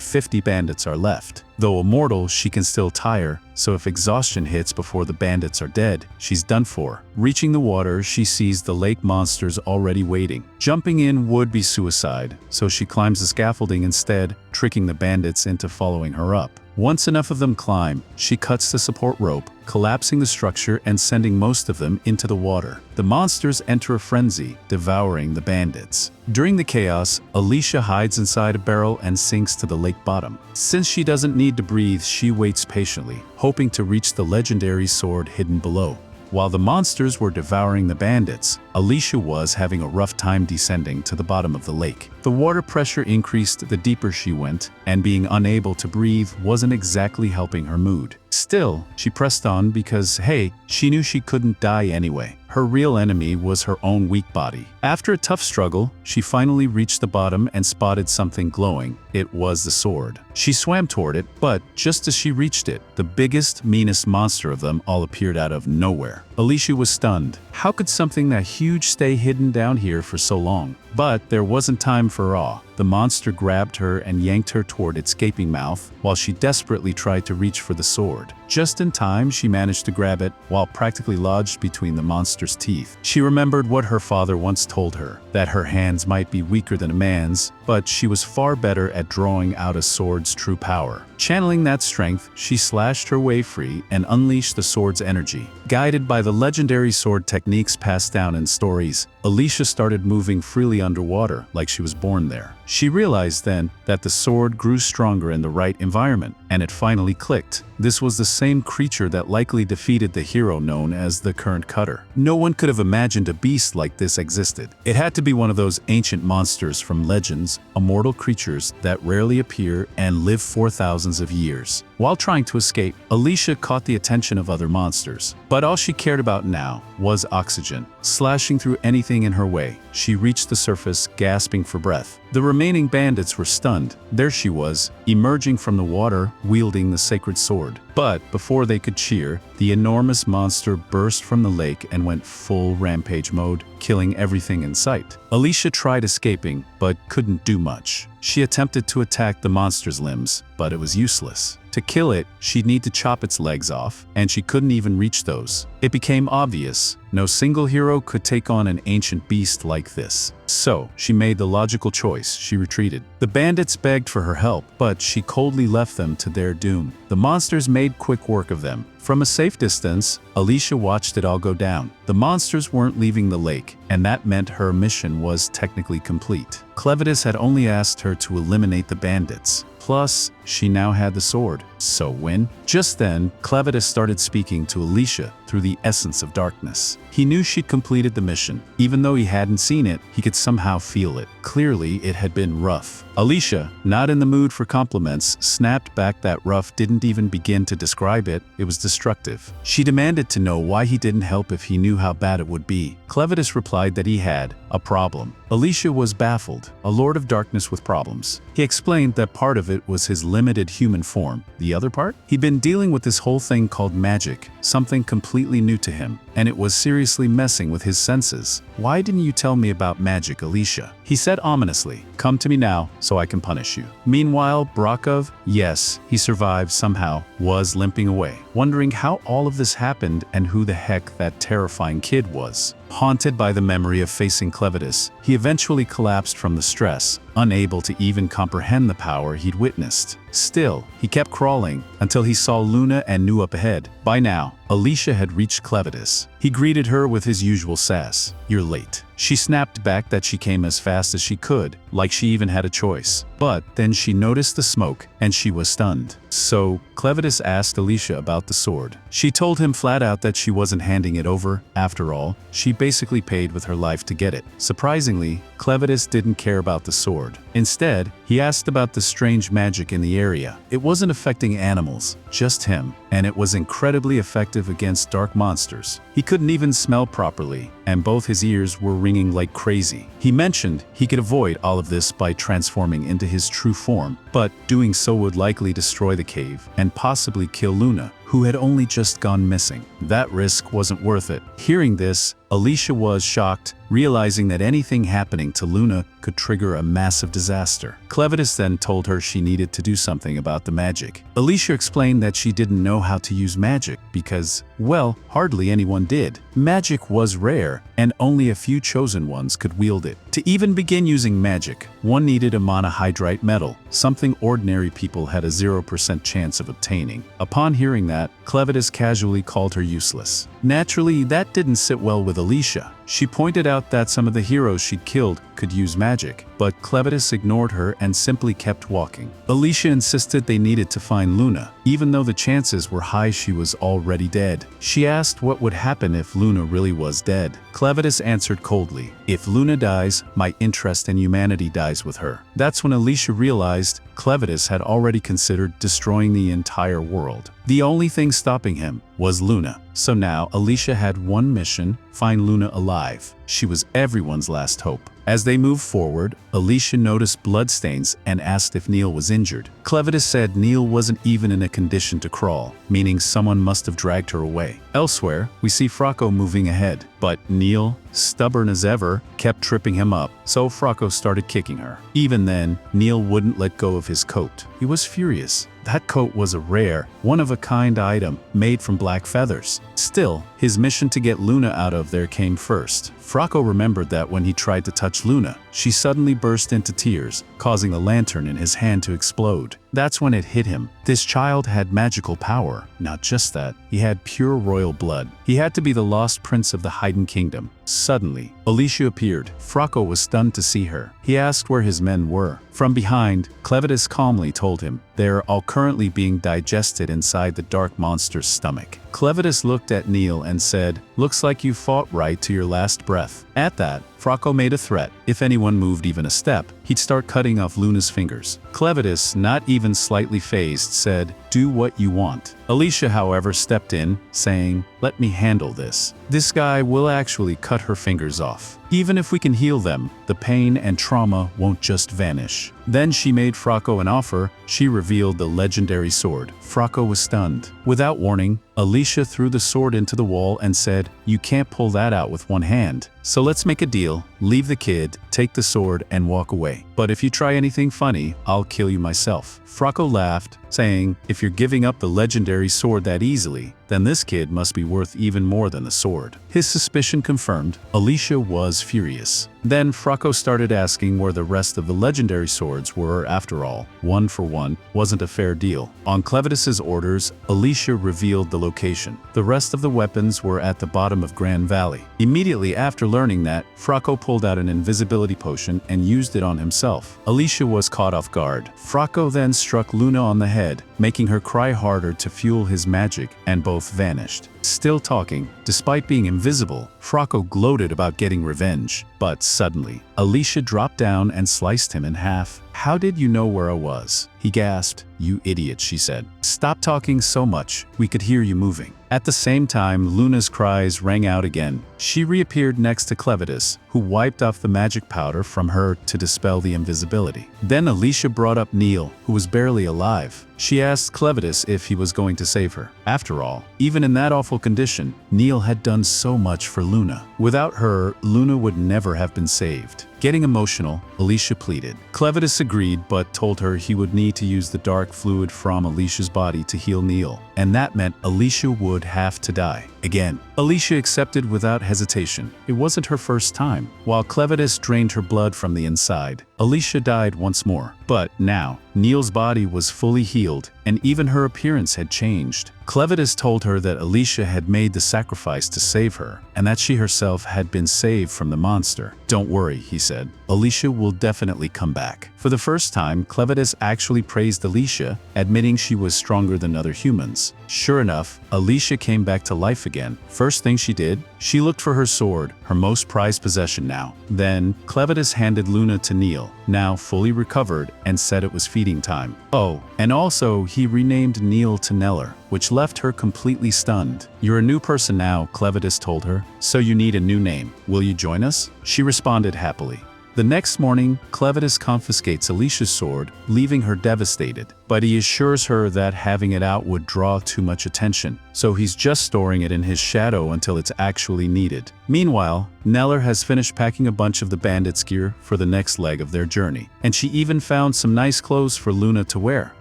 50 bandits are left. Though immortal, she can still tire, so if exhaustion hits before the bandits are dead, she's done for. Reaching the water, she sees the lake monsters already waiting. Jumping in would be suicide, so she climbs the scaffolding instead, tricking the bandits into following her up. Once enough of them climb, she cuts the support rope, collapsing the structure and sending most of them into the water. The monsters enter a frenzy, devouring the bandits. During the chaos, Alicia hides inside a barrel and sinks to the lake bottom. Since she doesn't need to breathe, she waits patiently, hoping to reach the legendary sword hidden below. While the monsters were devouring the bandits, Alicia was having a rough time descending to the bottom of the lake. The water pressure increased the deeper she went, and being unable to breathe wasn't exactly helping her mood. Still, she pressed on because, hey, she knew she couldn't die anyway. Her real enemy was her own weak body. After a tough struggle, she finally reached the bottom and spotted something glowing. It was the sword. She swam toward it, but just as she reached it, the biggest, meanest monster of them all appeared out of nowhere. Alicia was stunned. How could something that huge stay hidden down here for so long? But there wasn't time for awe. The monster grabbed her and yanked her toward its gaping mouth while she desperately tried to reach for the sword. Just in time, she managed to grab it while practically lodged between the monster's teeth. She remembered what her father once told her, that her hands might be weaker than a man's, but she was far better at drawing out a sword's true power. Channeling that strength, she slashed her way free and unleashed the sword's energy. Guided by the legendary sword techniques passed down in stories, Alicia started moving freely underwater like she was born there. She realized then that the sword grew stronger in the right environment, and it finally clicked. This was the same creature that likely defeated the hero known as the Current Cutter. No one could have imagined a beast like this existed. It had to be one of those ancient monsters from legends, immortal creatures that rarely appear and live for thousands of years. While trying to escape, Alicia caught the attention of other monsters. But all she cared about now was oxygen. Slashing through anything in her way, she reached the surface, gasping for breath. The remaining bandits were stunned. There she was, emerging from the water, wielding the sacred sword. But before they could cheer, the enormous monster burst from the lake and went full rampage mode, killing everything in sight. Alicia tried escaping, but couldn't do much. She attempted to attack the monster's limbs, but it was useless. To kill it, she'd need to chop its legs off, and she couldn't even reach those. It became obvious, no single hero could take on an ancient beast like this. So, she made the logical choice. She retreated. The bandits begged for her help, but she coldly left them to their doom. The monsters made quick work of them. From a safe distance, Alicia watched it all go down. The monsters weren't leaving the lake, and that meant her mission was technically complete. Clevitus had only asked her to eliminate the bandits. Plus, she now had the sword. So when? Just then, Clevitus started speaking to Alicia through the essence of darkness. He knew she'd completed the mission. Even though he hadn't seen it, he could somehow feel it. Clearly, it had been rough. Alicia, not in the mood for compliments, snapped back that rough didn't even begin to describe it. It was destructive. She demanded to know why he didn't help if he knew how bad it would be. Clevitus replied that he had a problem. Alicia was baffled, a lord of darkness with problems. He explained that part of it was his limited human form. The other part? He'd been dealing with this whole thing called magic, something completely new to him, and it was seriously messing with his senses. Why didn't you tell me about magic, Alicia? He said ominously, come to me now so I can punish you. Meanwhile, Brakov, yes, he survived somehow, was limping away, wondering how all of this happened and who the heck that terrifying kid was. Haunted by the memory of facing Clevitus, he eventually collapsed from the stress, unable to even comprehend the power he'd witnessed. Still, he kept crawling until he saw Luna and knew up ahead. By now, Alicia had reached Clevitus. He greeted her with his usual sass. You're late. She snapped back that she came as fast as she could, like she even had a choice. But then she noticed the smoke, and she was stunned. So, Clevitus asked Alicia about the sword. She told him flat out that she wasn't handing it over. After all, she basically paid with her life to get it. Surprisingly, Clevitus didn't care about the sword. Instead, he asked about the strange magic in the area. It wasn't affecting animals, just him, and it was incredibly effective against dark monsters. He couldn't even smell properly, and both his ears were ringing like crazy. He mentioned he could avoid all of this by transforming into his true form, but doing so would likely destroy the cave and possibly kill Luna, who had only just gone missing. That risk wasn't worth it. Hearing this, Alicia was shocked, realizing that anything happening to Luna could trigger a massive disaster. Clevitus then told her she needed to do something about the magic. Alicia explained that she didn't know how to use magic because, well, hardly anyone did. Magic was rare, and only a few chosen ones could wield it. To even begin using magic, one needed a monohydrite metal, something ordinary people had a 0% chance of obtaining. Upon hearing that, Clevitus casually called her useless. Naturally, that didn't sit well with Alicia. She pointed out that some of the heroes she'd killed could use magic, but Clevitus ignored her and simply kept walking. Alicia insisted they needed to find Luna, even though the chances were high she was already dead. She asked what would happen if Luna really was dead. Clevitus answered coldly, if Luna dies, my interest in humanity dies with her. That's when Alicia realized Clevitus had already considered destroying the entire world. The only thing stopping him was Luna. So now Alicia had one mission: find Luna alive. She was everyone's last hope. As they moved forward, Alicia noticed bloodstains and asked if Neil was injured. Clevitus said Neil wasn't even in a condition to crawl, meaning someone must have dragged her away. Elsewhere, we see Frocco moving ahead, but Neil, stubborn as ever, kept tripping him up, so Frocco started kicking her. Even then, Neil wouldn't let go of his coat. He was furious. That coat was a rare, one-of-a-kind item made from black feathers. Still, his mission to get Luna out of there came first. Frocco remembered that when he tried to touch Luna, she suddenly burst into tears, causing the lantern in his hand to explode. That's when it hit him. This child had magical power. Not just that, he had pure royal blood. He had to be the lost prince of the Heiden kingdom. Suddenly, Alicia appeared. Frocco was stunned to see her. He asked where his men were. From behind, Clevitus calmly told him they are all currently being digested inside the dark monster's stomach. Clevitus looked at Neil and said, looks like you fought right to your last breath. At that, Frocco made a threat. If anyone moved even a step, he'd start cutting off Luna's fingers. Clevitus, not even slightly fazed, said, do what you want. Alicia, however, stepped in, saying, let me handle this. This guy will actually cut her fingers off. Even if we can heal them, the pain and trauma won't just vanish. Then she made Frocco an offer. She revealed the legendary sword. Frocco was stunned. Without warning, Alicia threw the sword into the wall and said, you can't pull that out with one hand. So let's make a deal. Leave the kid, take the sword, and walk away. But if you try anything funny, I'll kill you myself. Frocco laughed, saying, if you're giving up the legendary sword that easily, then this kid must be worth even more than the sword. His suspicion confirmed, Alicia was furious. Then Frocco started asking where the rest of the legendary swords were. After all, 1 for 1 wasn't a fair deal. On Clevitus's orders, Alicia revealed the location. The rest of the weapons were at the bottom of Grand Valley. Immediately after learning that, Frocco pulled out an invisibility potion and used it on himself. Alicia was caught off guard. Frocco then struck Luna on the head, making her cry harder to fuel his magic, and both vanished. Still talking, despite being invisible, Frocco gloated about getting revenge. But suddenly, Alicia dropped down and sliced him in half. "How did you know where I was?" he gasped. "You idiot," she said. "Stop talking so much. We could hear you moving." At the same time, Luna's cries rang out again. She reappeared next to Clevitus, who wiped off the magic powder from her to dispel the invisibility. Then Alicia brought up Neil, who was barely alive. She asked Clevitus if he was going to save her. After all, even in that awful condition, Neil had done so much for Luna. Without her, Luna would never have been saved. Getting emotional, Alicia pleaded. Clevitus agreed, but told her he would need to use the dark fluid from Alicia's body to heal Neil, and that meant Alicia would have to die. Again, Alicia accepted without hesitation. It wasn't her first time. While Clevitus drained her blood from the inside, Alicia died once more. But now, Neil's body was fully healed, and even her appearance had changed. Clevitus told her that Alicia had made the sacrifice to save her, and that she herself had been saved from the monster. "Don't worry," he said. "Alicia will definitely come back." For the first time, Clevitus actually praised Alicia, admitting she was stronger than other humans. Sure enough, Alicia came back to life again. First thing she did, she looked for her sword, her most prized possession now. Then, Clevitus handed Luna to Neil, now fully recovered, and said it was feeding time. Oh, and also he renamed Neil to Neller, which left her completely stunned. "You're a new person now," Clevitus told her, "so you need a new name. Will you join us?" She responded happily. The next morning, Clevitus confiscates Alicia's sword, leaving her devastated. But he assures her that having it out would draw too much attention, so he's just storing it in his shadow until it's actually needed. Meanwhile, Neller has finished packing a bunch of the bandits' gear for the next leg of their journey, and she even found some nice clothes for Luna to wear.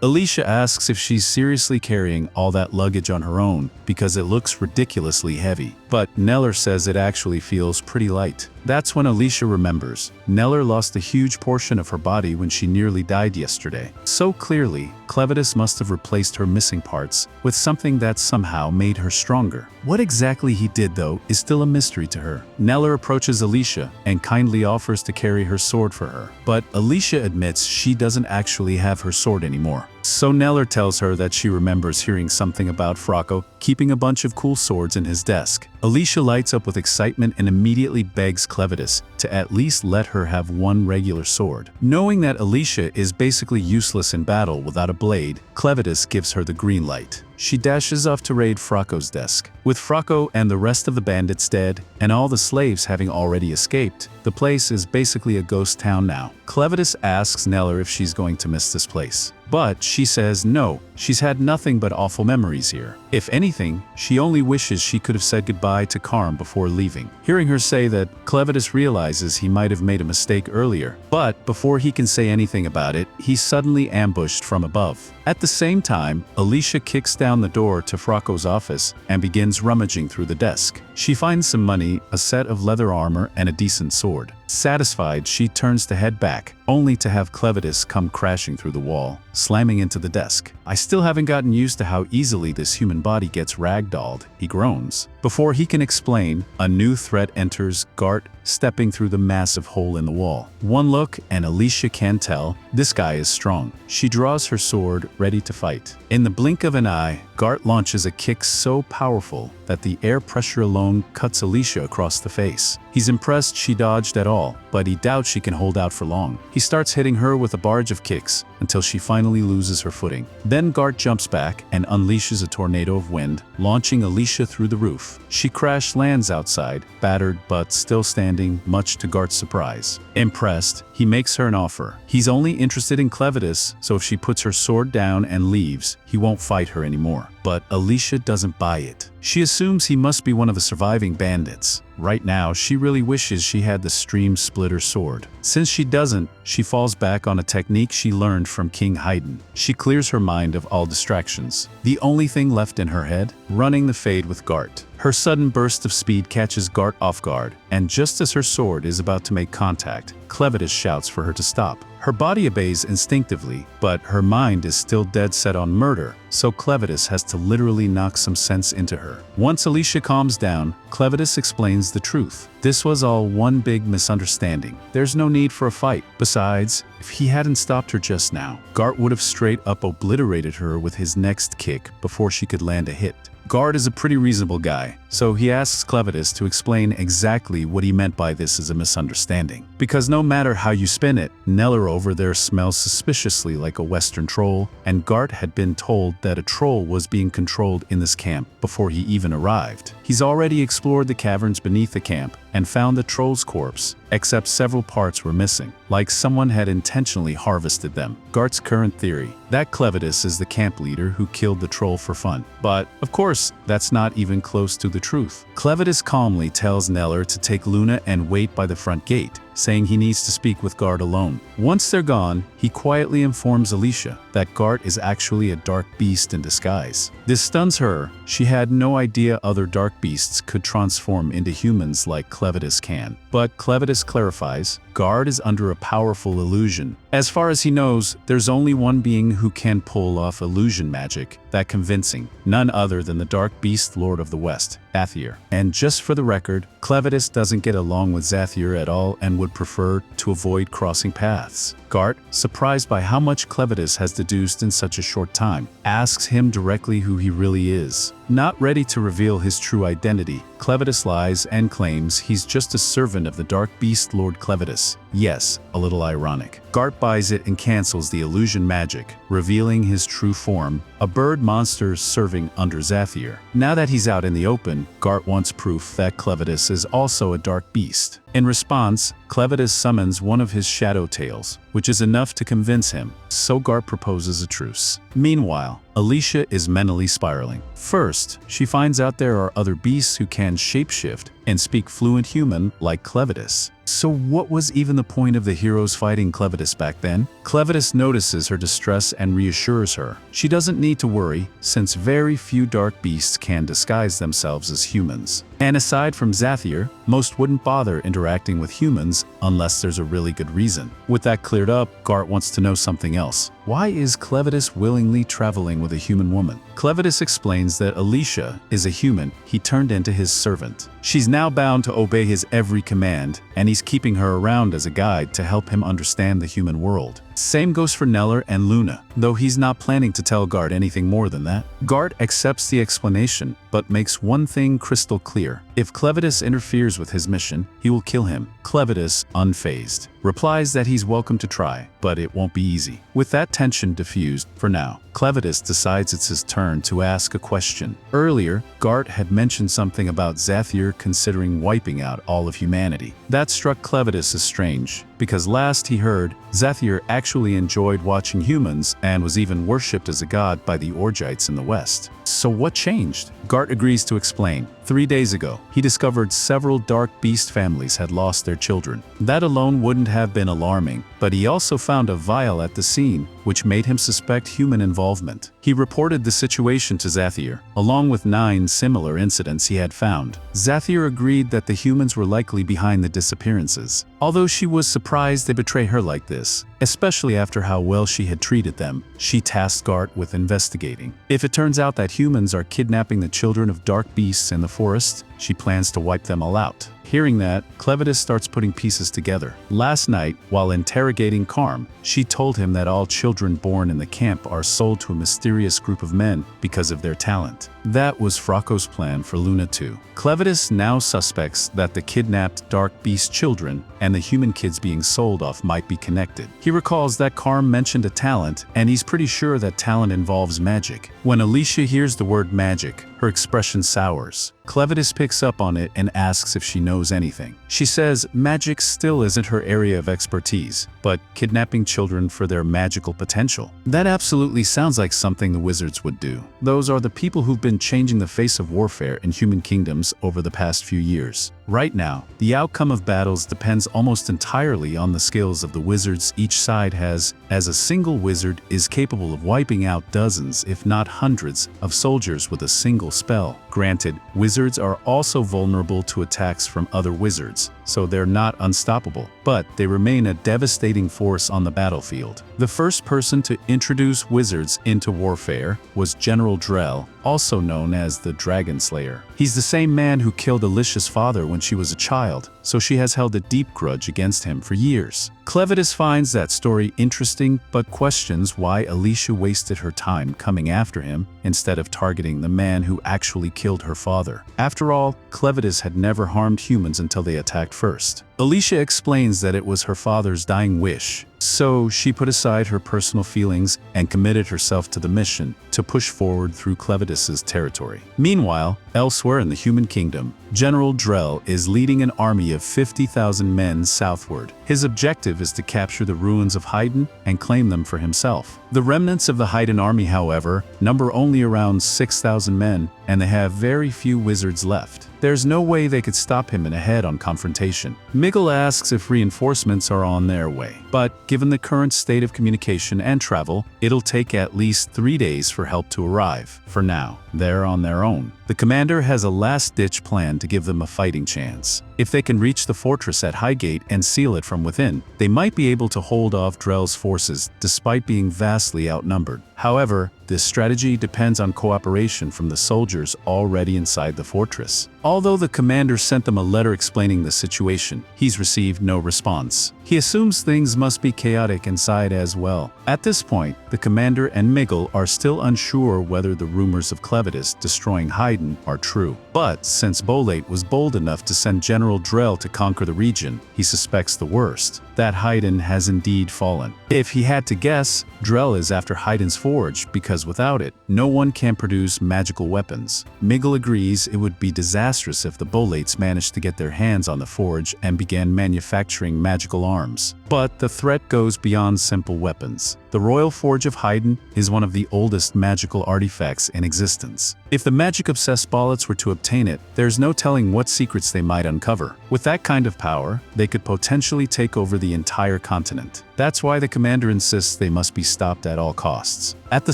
Alicia asks if she's seriously carrying all that luggage on her own because it looks ridiculously heavy, but Neller says it actually feels pretty light. That's when Alicia remembers. Neller lost a huge portion of her body when she nearly died yesterday. So clearly, Clevitus must have replaced her missing parts with something that somehow made her stronger. What exactly he did, though, is still a mystery to her. Neller approaches Alicia and kindly offers to carry her sword for her. But Alicia admits she doesn't actually have her sword anymore. So Neller tells her that she remembers hearing something about Frocco keeping a bunch of cool swords in his desk. Alicia lights up with excitement and immediately begs Clevitus to at least let her have one regular sword. Knowing that Alicia is basically useless in battle without a blade, Clevitus gives her the green light. She dashes off to raid Frocco's desk. With Frocco and the rest of the bandits dead, and all the slaves having already escaped, the place is basically a ghost town now. Clevitus asks Neller if she's going to miss this place. But she says no, she's had nothing but awful memories here. If anything, she only wishes she could have said goodbye to Carm before leaving. Hearing her say that, Clevitus realizes he might have made a mistake earlier. But before he can say anything about it, he's suddenly ambushed from above. At the same time, Alicia kicks down the door to Frocco's office and begins rummaging through the desk. She finds some money, a set of leather armor, and a decent sword. Satisfied, she turns to head back, only to have Clevitus come crashing through the wall, slamming into the desk. "I still haven't gotten used to how easily this human body gets ragdolled," he groans. Before he can explain, a new threat enters, Gart, stepping through the massive hole in the wall. One look, and Alicia can tell, this guy is strong. She draws her sword, ready to fight. In the blink of an eye, Gart launches a kick so powerful that the air pressure alone cuts Alicia across the face. He's impressed she dodged at all, but he doubts she can hold out for long. He starts hitting her with a barrage of kicks until she finally loses her footing. Then Gart jumps back and unleashes a tornado of wind, launching Alicia through the roof. She crash lands outside, battered but still standing, much to Gart's surprise. Impressed, he makes her an offer. He's only interested in Clevitus, so if she puts her sword down and leaves, he won't fight her anymore. But Alicia doesn't buy it. She assumes he must be one of the surviving bandits. Right now, she really wishes she had the stream splitter sword. Since she doesn't, she falls back on a technique she learned from King Heiden. She clears her mind of all distractions. The only thing left in her head? Running the fade with Gart. Her sudden burst of speed catches Gart off guard, and just as her sword is about to make contact, Clevitus shouts for her to stop. Her body obeys instinctively, but her mind is still dead set on murder, so Clevitus has to literally knock some sense into her. Once Alicia calms down, Clevitus explains the truth. This was all one big misunderstanding. There's no need for a fight. Besides, if he hadn't stopped her just now, Gart would have straight up obliterated her with his next kick before she could land a hit. Gart is a pretty reasonable guy, so he asks Clevitus to explain exactly what he meant by this as a misunderstanding. Because no matter how you spin it, Neller over there smells suspiciously like a Western troll, and Gart had been told that a troll was being controlled in this camp before he even arrived. He's already explored the caverns beneath the camp and found the troll's corpse, except several parts were missing, like someone had intentionally harvested them. Gart's current theory, that Clevitus is the camp leader who killed the troll for fun. But, of course, that's not even close to the truth. Clevitus calmly tells Neller to take Luna and wait by the front gate, saying he needs to speak with Gart alone. Once they're gone, he quietly informs Alicia that Gart is actually a dark beast in disguise. This stuns her. She had no idea other dark beasts could transform into humans like Clevitus can. But Clevitus clarifies, Gart is under a powerful illusion. As far as he knows, there's only one being who can pull off illusion magic that convincing, none other than the Dark Beast Lord of the West, Zathir. And just for the record, Clevitus doesn't get along with Zathir at all and would prefer to avoid crossing paths. Gart, surprised by how much Clevitus has deduced in such a short time, asks him directly who he really is. Not ready to reveal his true identity, Clevitus lies and claims he's just a servant of the Dark Beast Lord Clevitus. Yes, a little ironic. Gart buys it and cancels the illusion magic, revealing his true form, a bird monster serving under Zathir. Now that he's out in the open, Gart wants proof that Clevitus is also a dark beast. In response, Clevitus summons one of his shadow tails, which is enough to convince him, so Gart proposes a truce. Meanwhile, Alicia is mentally spiraling. First, she finds out there are other beasts who can shapeshift and speak fluent human like Clevitus. So what was even the point of the heroes fighting Clevitus back then? Clevitus notices her distress and reassures her. She doesn't need to worry, since very few dark beasts can disguise themselves as humans. And aside from Zathir, most wouldn't bother interacting with humans unless there's a really good reason. With that cleared up, Gart wants to know something else. Why is Clevitus willingly traveling with a human woman? Clevitus explains that Alicia is a human he turned into his servant. She's now bound to obey his every command, and he's keeping her around as a guide to help him understand the human world. Same goes for Neller and Luna, though he's not planning to tell Gart anything more than that. Gart accepts the explanation, but makes one thing crystal clear. If Clevitus interferes with his mission, he will kill him. Clevitus, unfazed, replies that he's welcome to try, but it won't be easy. With that tension diffused for now, Clevitus decides it's his turn to ask a question. Earlier, Gart had mentioned something about Zathir considering wiping out all of humanity. That struck Clevitus as strange, because last he heard, Zathir actually enjoyed watching humans and was even worshipped as a god by the Orgites in the West. So what changed? Gart agrees to explain. 3 days ago, he discovered several dark beast families had lost their children. That alone wouldn't have been alarming, but he also found a vial at the scene, which made him suspect human involvement. He reported the situation to Zathir, along with 9 similar incidents he had found. Zathir agreed that the humans were likely behind the disappearances. Although she was surprised they betray her like this, especially after how well she had treated them, she tasked Gart with investigating. If it turns out that humans are kidnapping the children of dark beasts in the forest, she plans to wipe them all out. Hearing that, Clevitus starts putting pieces together. Last night, while interrogating Carm, she told him that all children born in the camp are sold to a mysterious group of men because of their talent. That was Fracco's plan for Luna too. Clevitus now suspects that the kidnapped dark beast children and the human kids being sold off might be connected. He recalls that Carm mentioned a talent, and he's pretty sure that talent involves magic. When Alicia hears the word magic, her expression sours. Clevitus picks picks up on it and asks if she knows anything. She says magic still isn't her area of expertise, but kidnapping children for their magical potential. That absolutely sounds like something the wizards would do. Those are the people who've been changing the face of warfare in human kingdoms over the past few years. Right now, the outcome of battles depends almost entirely on the skills of the wizards each side has, as a single wizard is capable of wiping out dozens, if not hundreds, of soldiers with a single spell. Granted, wizards are also vulnerable to attacks from other wizards, so they're not unstoppable, but they remain a devastating force on the battlefield. The first person to introduce wizards into warfare was General Drell, also known as the Dragon Slayer. He's the same man who killed Alicia's father when she was a child, so she has held a deep grudge against him for years. Clevitus finds that story interesting but questions why Alicia wasted her time coming after him instead of targeting the man who actually killed her father. After all, Clevitus had never harmed humans until they attacked first. Alicia explains that it was her father's dying wish, so she put aside her personal feelings and committed herself to the mission to push forward through Clevitus's territory. Meanwhile, elsewhere in the human kingdom, General Drell is leading an army of 50,000 men southward. His objective is to capture the ruins of Heiden and claim them for himself. The remnants of the Heiden army, however, number only around 6,000 men, and they have very few wizards left. There's no way they could stop him in a head-on confrontation. Miguel asks if reinforcements are on their way, but given the current state of communication and travel, it'll take at least 3 days for help to arrive. For now, they're on their own. The commander has a last-ditch plan to give them a fighting chance. If they can reach the fortress at Highgate and seal it from within, they might be able to hold off Drell's forces despite being vastly outnumbered. However, this strategy depends on cooperation from the soldiers already inside the fortress. Although the commander sent them a letter explaining the situation, he's received no response. He assumes things must be chaotic inside as well. At this point, the commander and Miguel are still unsure whether the rumors of Clevitus destroying Heiden are true. But since Bolate was bold enough to send General Drell to conquer the region, he suspects the worst, that Heiden has indeed fallen. If he had to guess, Drell is after Heiden's forge because without it, no one can produce magical weapons. Miguel agrees it would be disastrous if the Bolates managed to get their hands on the forge and began manufacturing magical arms. But the threat goes beyond simple weapons. The Royal Forge of Heiden is one of the oldest magical artifacts in existence. If the magic-obsessed Bolates were to obtain it, there's no telling what secrets they might uncover. With that kind of power, they could potentially take over the entire continent. That's why the commander insists they must be stopped at all costs. At the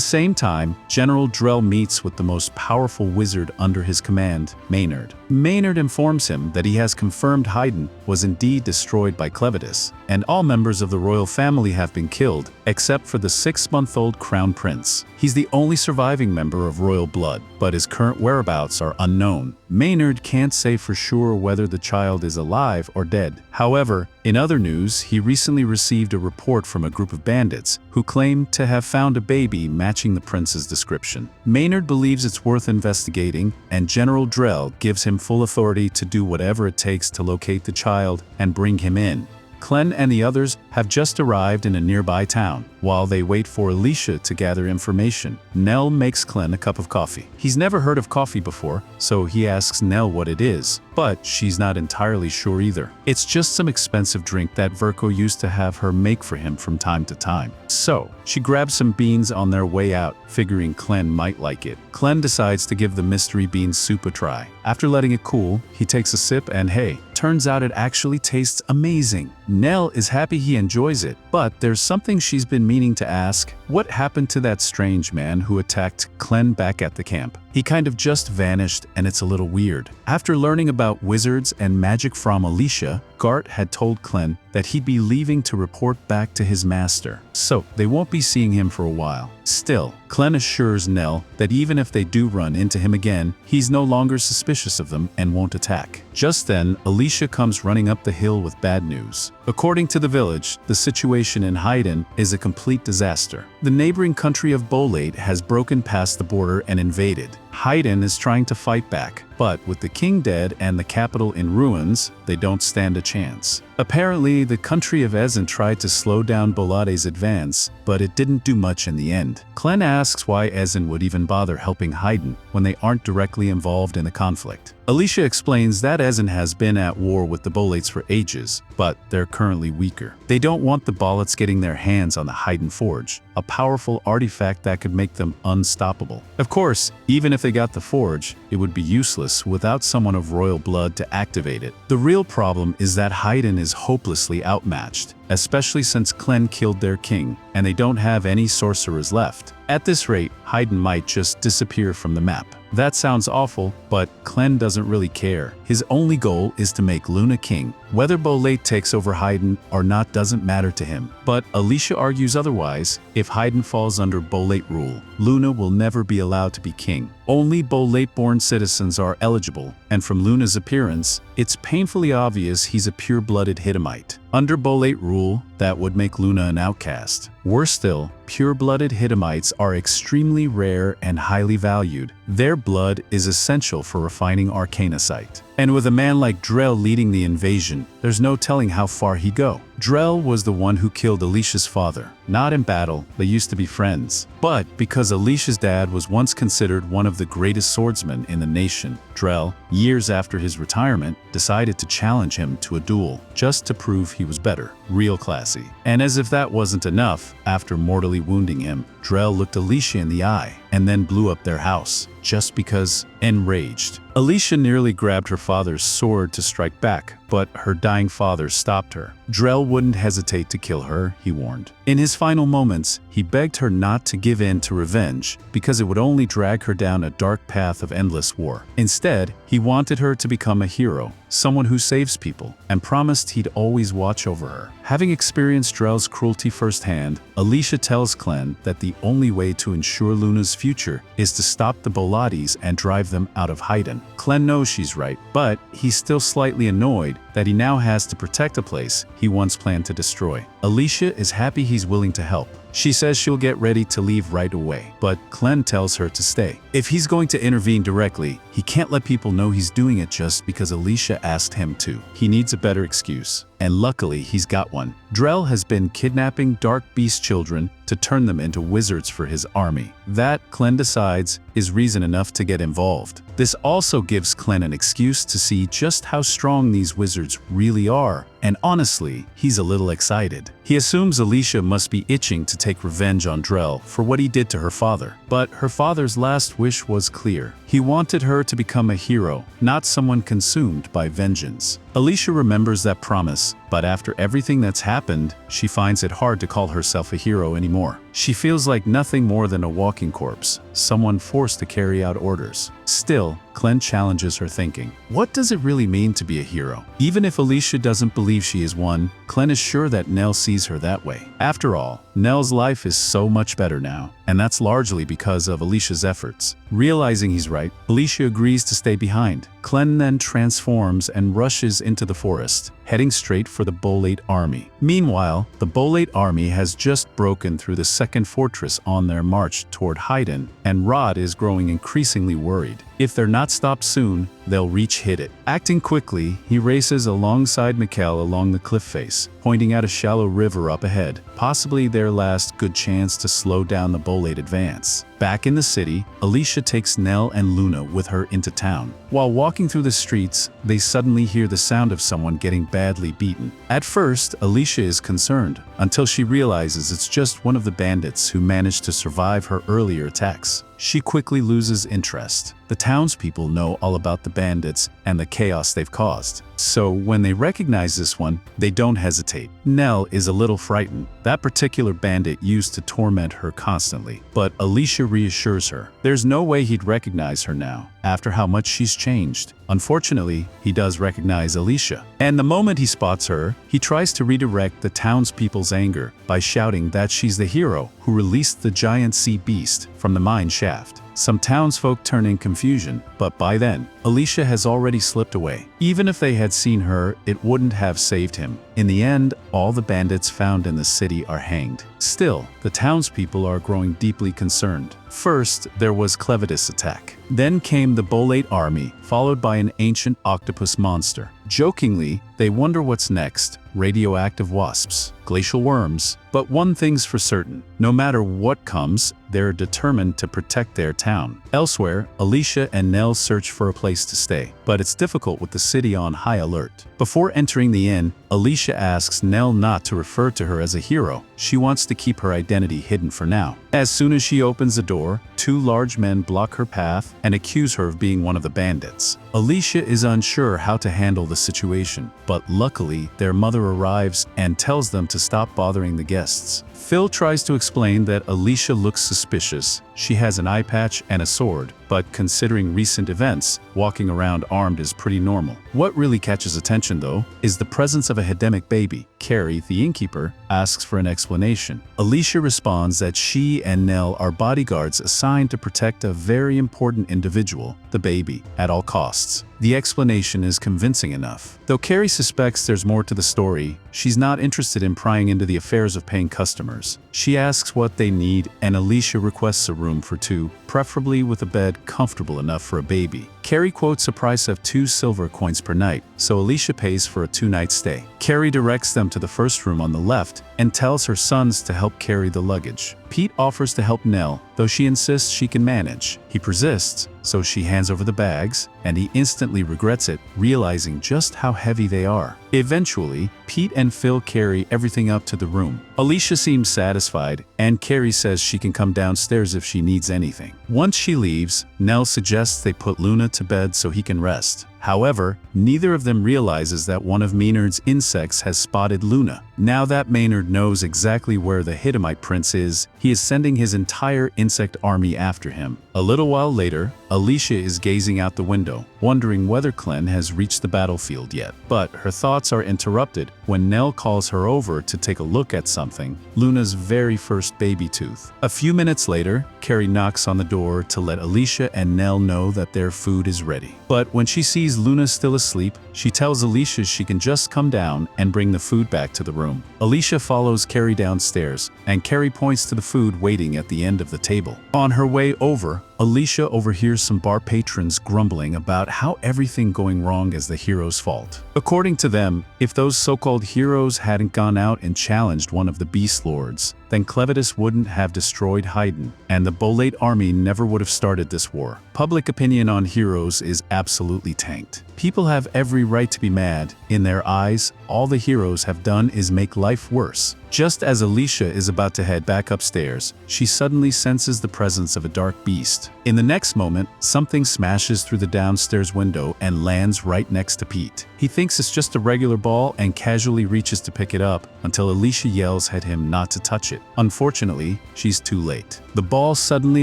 same time, General Drell meets with the most powerful wizard under his command, Maynard. Maynard informs him that he has confirmed Heiden was indeed destroyed by Clevitus, and all members of the royal family have been killed, except for the 6-month-old crown prince. He's the only surviving member of royal blood, but his current whereabouts are unknown. Maynard can't say for sure whether the child is alive or dead. However, in other news, he recently received a report from a group of bandits who claim to have found a baby matching the prince's description. Maynard believes it's worth investigating, and General Drell gives him full authority to do whatever it takes to locate the child and bring him in. Clem and the others have just arrived in a nearby town. While they wait for Alicia to gather information, Nell makes Clem a cup of coffee. He's never heard of coffee before, so he asks Nell what it is, but she's not entirely sure either. It's just some expensive drink that Verko used to have her make for him from time to time. So, she grabs some beans on their way out, figuring Clem might like it. Clem decides to give the mystery bean soup a try. After letting it cool, he takes a sip and hey, turns out it actually tastes amazing. Nell is happy he enjoys it, but there's something she's been meaning to ask. What happened to that strange man who attacked Clem back at the camp? He kind of just vanished, and it's a little weird. After learning about wizards and magic from Alicia, Gart had told Clem that he'd be leaving to report back to his master, so they won't be seeing him for a while. Still, Clem assures Nell that even if they do run into him again, he's no longer suspicious of them and won't attack. Just then, Alicia comes running up the hill with bad news. According to the village, the situation in Heiden is a complete disaster. The neighboring country of Bolate has broken past the border and invaded. Heiden is trying to fight back, but with the king dead and the capital in ruins, they don't stand a chance. Apparently, the country of Essen tried to slow down Bolade's advance, but it didn't do much in the end. Clen asks why Essen would even bother helping Heiden when they aren't directly involved in the conflict. Alicia explains that Essen has been at war with the Bolates for ages, but they're currently weaker. They don't want the Bolates getting their hands on the Heiden Forge, a powerful artifact that could make them unstoppable. Of course, even if they got the forge, it would be useless without someone of royal blood to activate it. The real problem is that Heiden is hopelessly outmatched, especially since Clen killed their king, and they don't have any sorcerers left. At this rate, Heiden might just disappear from the map. That sounds awful, but Clen doesn't really care. His only goal is to make Luna king. Whether Bolate takes over Heiden or not doesn't matter to him. But Alicia argues otherwise. If Heiden falls under Bolate rule, Luna will never be allowed to be king. Only Bolate-born citizens are eligible, and from Luna's appearance, it's painfully obvious he's a pure-blooded Hidamite. Under Bolate rule, that would make Luna an outcast. Worse still, pure-blooded Hidamites are extremely rare and highly valued. Their blood is essential for refining arcanocite. And with a man like Drell leading the invasion, there's no telling how far he'd go. Drell was the one who killed Alicia's father. Not in battle, they used to be friends. But because Alicia's dad was once considered one of the greatest swordsmen in the nation, Drell, years after his retirement, decided to challenge him to a duel, just to prove he was better. Real classy. And as if that wasn't enough, after mortally wounding him, Drell looked Alicia in the eye and then blew up their house, just because, enraged. Alicia nearly grabbed her father's sword to strike back, but her dying father stopped her. Drell wouldn't hesitate to kill her, he warned. In his final moments, he begged her not to give in to revenge because it would only drag her down a dark path of endless war. Instead, he wanted her to become a hero, someone who saves people, and promised he'd always watch over her. Having experienced Drell's cruelty firsthand, Alicia tells Clen that the only way to ensure Luna's future is to stop the Bolates and drive them out of Heiden. Clen knows she's right, but he's still slightly annoyed that he now has to protect a place he once planned to destroy. Alicia is happy he's willing to help. She says she'll get ready to leave right away, but Clen tells her to stay. If he's going to intervene directly, he can't let people know he's doing it just because Alicia asked him to. He needs a better excuse. And luckily, he's got one. Drell has been kidnapping dark beast children to turn them into wizards for his army. That, Clen decides, is reason enough to get involved. This also gives Clen an excuse to see just how strong these wizards really are, and honestly, he's a little excited. He assumes Alicia must be itching to take revenge on Drell for what he did to her father. But her father's last wish was clear. He wanted her to become a hero, not someone consumed by vengeance. Alicia remembers that promise, but after everything that's happened, she finds it hard to call herself a hero anymore. She feels like nothing more than a walking corpse, someone forced to carry out orders. Still, Clen challenges her thinking. What does it really mean to be a hero? Even if Alicia doesn't believe she is one, Clen is sure that Nell sees her that way. After all, Nell's life is so much better now, and that's largely because of Alicia's efforts. Realizing he's right, Alicia agrees to stay behind. Clen then transforms and rushes into the forest, heading straight for the Bolate army. Meanwhile, the Bolate army has just broken through the second fortress on their march toward Heiden, and Rod is growing increasingly worried. If they're not stopped soon, they'll reach hit it. Acting quickly, he races alongside Mikkel along the cliff face, pointing at a shallow river up ahead, possibly their last good chance to slow down the Bolate advance. Back in the city, Alicia takes Nell and Luna with her into town. While walking through the streets, they suddenly hear the sound of someone getting badly beaten. At first, Alicia is concerned, until she realizes it's just one of the bandits who managed to survive her earlier attacks. She quickly loses interest. The townspeople know all about the bandits and the chaos they've caused. So when they recognize this one, they don't hesitate. Nell is a little frightened. That particular bandit used to torment her constantly, but Alicia reassures her. There's no way he'd recognize her now, after how much she's changed. Unfortunately, he does recognize Alicia. And the moment he spots her, he tries to redirect the townspeople's anger by shouting that she's the hero who released the giant sea beast from the mine shaft. Some townsfolk turn in confusion, but by then, Alicia has already slipped away. Even if they had seen her, it wouldn't have saved him. In the end, all the bandits found in the city are hanged. Still, the townspeople are growing deeply concerned. First, there was Clevitus' attack. Then came the Bolate army, followed by an ancient octopus monster. Jokingly, they wonder what's next, radioactive wasps, glacial worms. But one thing's for certain, no matter what comes, they're determined to protect their town. Elsewhere, Alicia and Nell search for a place to stay, but it's difficult with the city on high alert. Before entering the inn, Alicia asks Nell not to refer to her as a hero. She wants to keep her identity hidden for now. As soon as she opens the door, two large men block her path and accuse her of being one of the bandits. Alicia is unsure how to handle the situation, but luckily their mother arrives and tells them to stop bothering the guests. Phil tries to explain that Alicia looks suspicious. She has an eye patch and a sword, but considering recent events, walking around armed is pretty normal. What really catches attention, though, is the presence of a Heidenic baby. Carrie, the innkeeper, asks for an explanation. Alicia responds that she and Nell are bodyguards assigned to protect a very important individual, the baby, at all costs. The explanation is convincing enough. Though Carrie suspects there's more to the story, she's not interested in prying into the affairs of paying customers. She asks what they need, and Alicia requests a room for two, preferably with a bed comfortable enough for a baby. Carrie quotes a price of 2 silver coins per night, so Alicia pays for a 2-night stay. Carrie directs them to the first room on the left and tells her sons to help carry the luggage. Pete offers to help Nell, though she insists she can manage. He persists, so she hands over the bags, and he instantly regrets it, realizing just how heavy they are. Eventually, Pete and Phil carry everything up to the room. Alicia seems satisfied, and Carrie says she can come downstairs if she needs anything. Once she leaves, Nell suggests they put Luna to bed so he can rest. However, neither of them realizes that one of Maynard's insects has spotted Luna. Now that Maynard knows exactly where the Heidemite prince is, he is sending his entire insect army after him. A little while later, Alicia is gazing out the window, wondering whether Clem has reached the battlefield yet. But her thoughts are interrupted when Nell calls her over to take a look at something, Luna's very first baby tooth. A few minutes later, Carrie knocks on the door to let Alicia and Nell know that their food is ready. But when she sees Luna still asleep, she tells Alicia she can just come down and bring the food back to the room. Alicia follows Carrie downstairs, and Carrie points to the food waiting at the end of the table. On her way over, Alicia overhears some bar patrons grumbling about how everything going wrong is the hero's fault. According to them, if those so-called heroes hadn't gone out and challenged one of the beast lords, then Clevitus wouldn't have destroyed Heiden, and the Bolate army never would have started this war. Public opinion on heroes is absolutely tanked. People have every right to be mad. In their eyes, all the heroes have done is make life worse. Just as Alicia is about to head back upstairs, she suddenly senses the presence of a dark beast. In the next moment, something smashes through the downstairs window and lands right next to Pete. He thinks it's just a regular ball and casually reaches to pick it up until Alicia yells at him not to touch it. Unfortunately, she's too late. The ball suddenly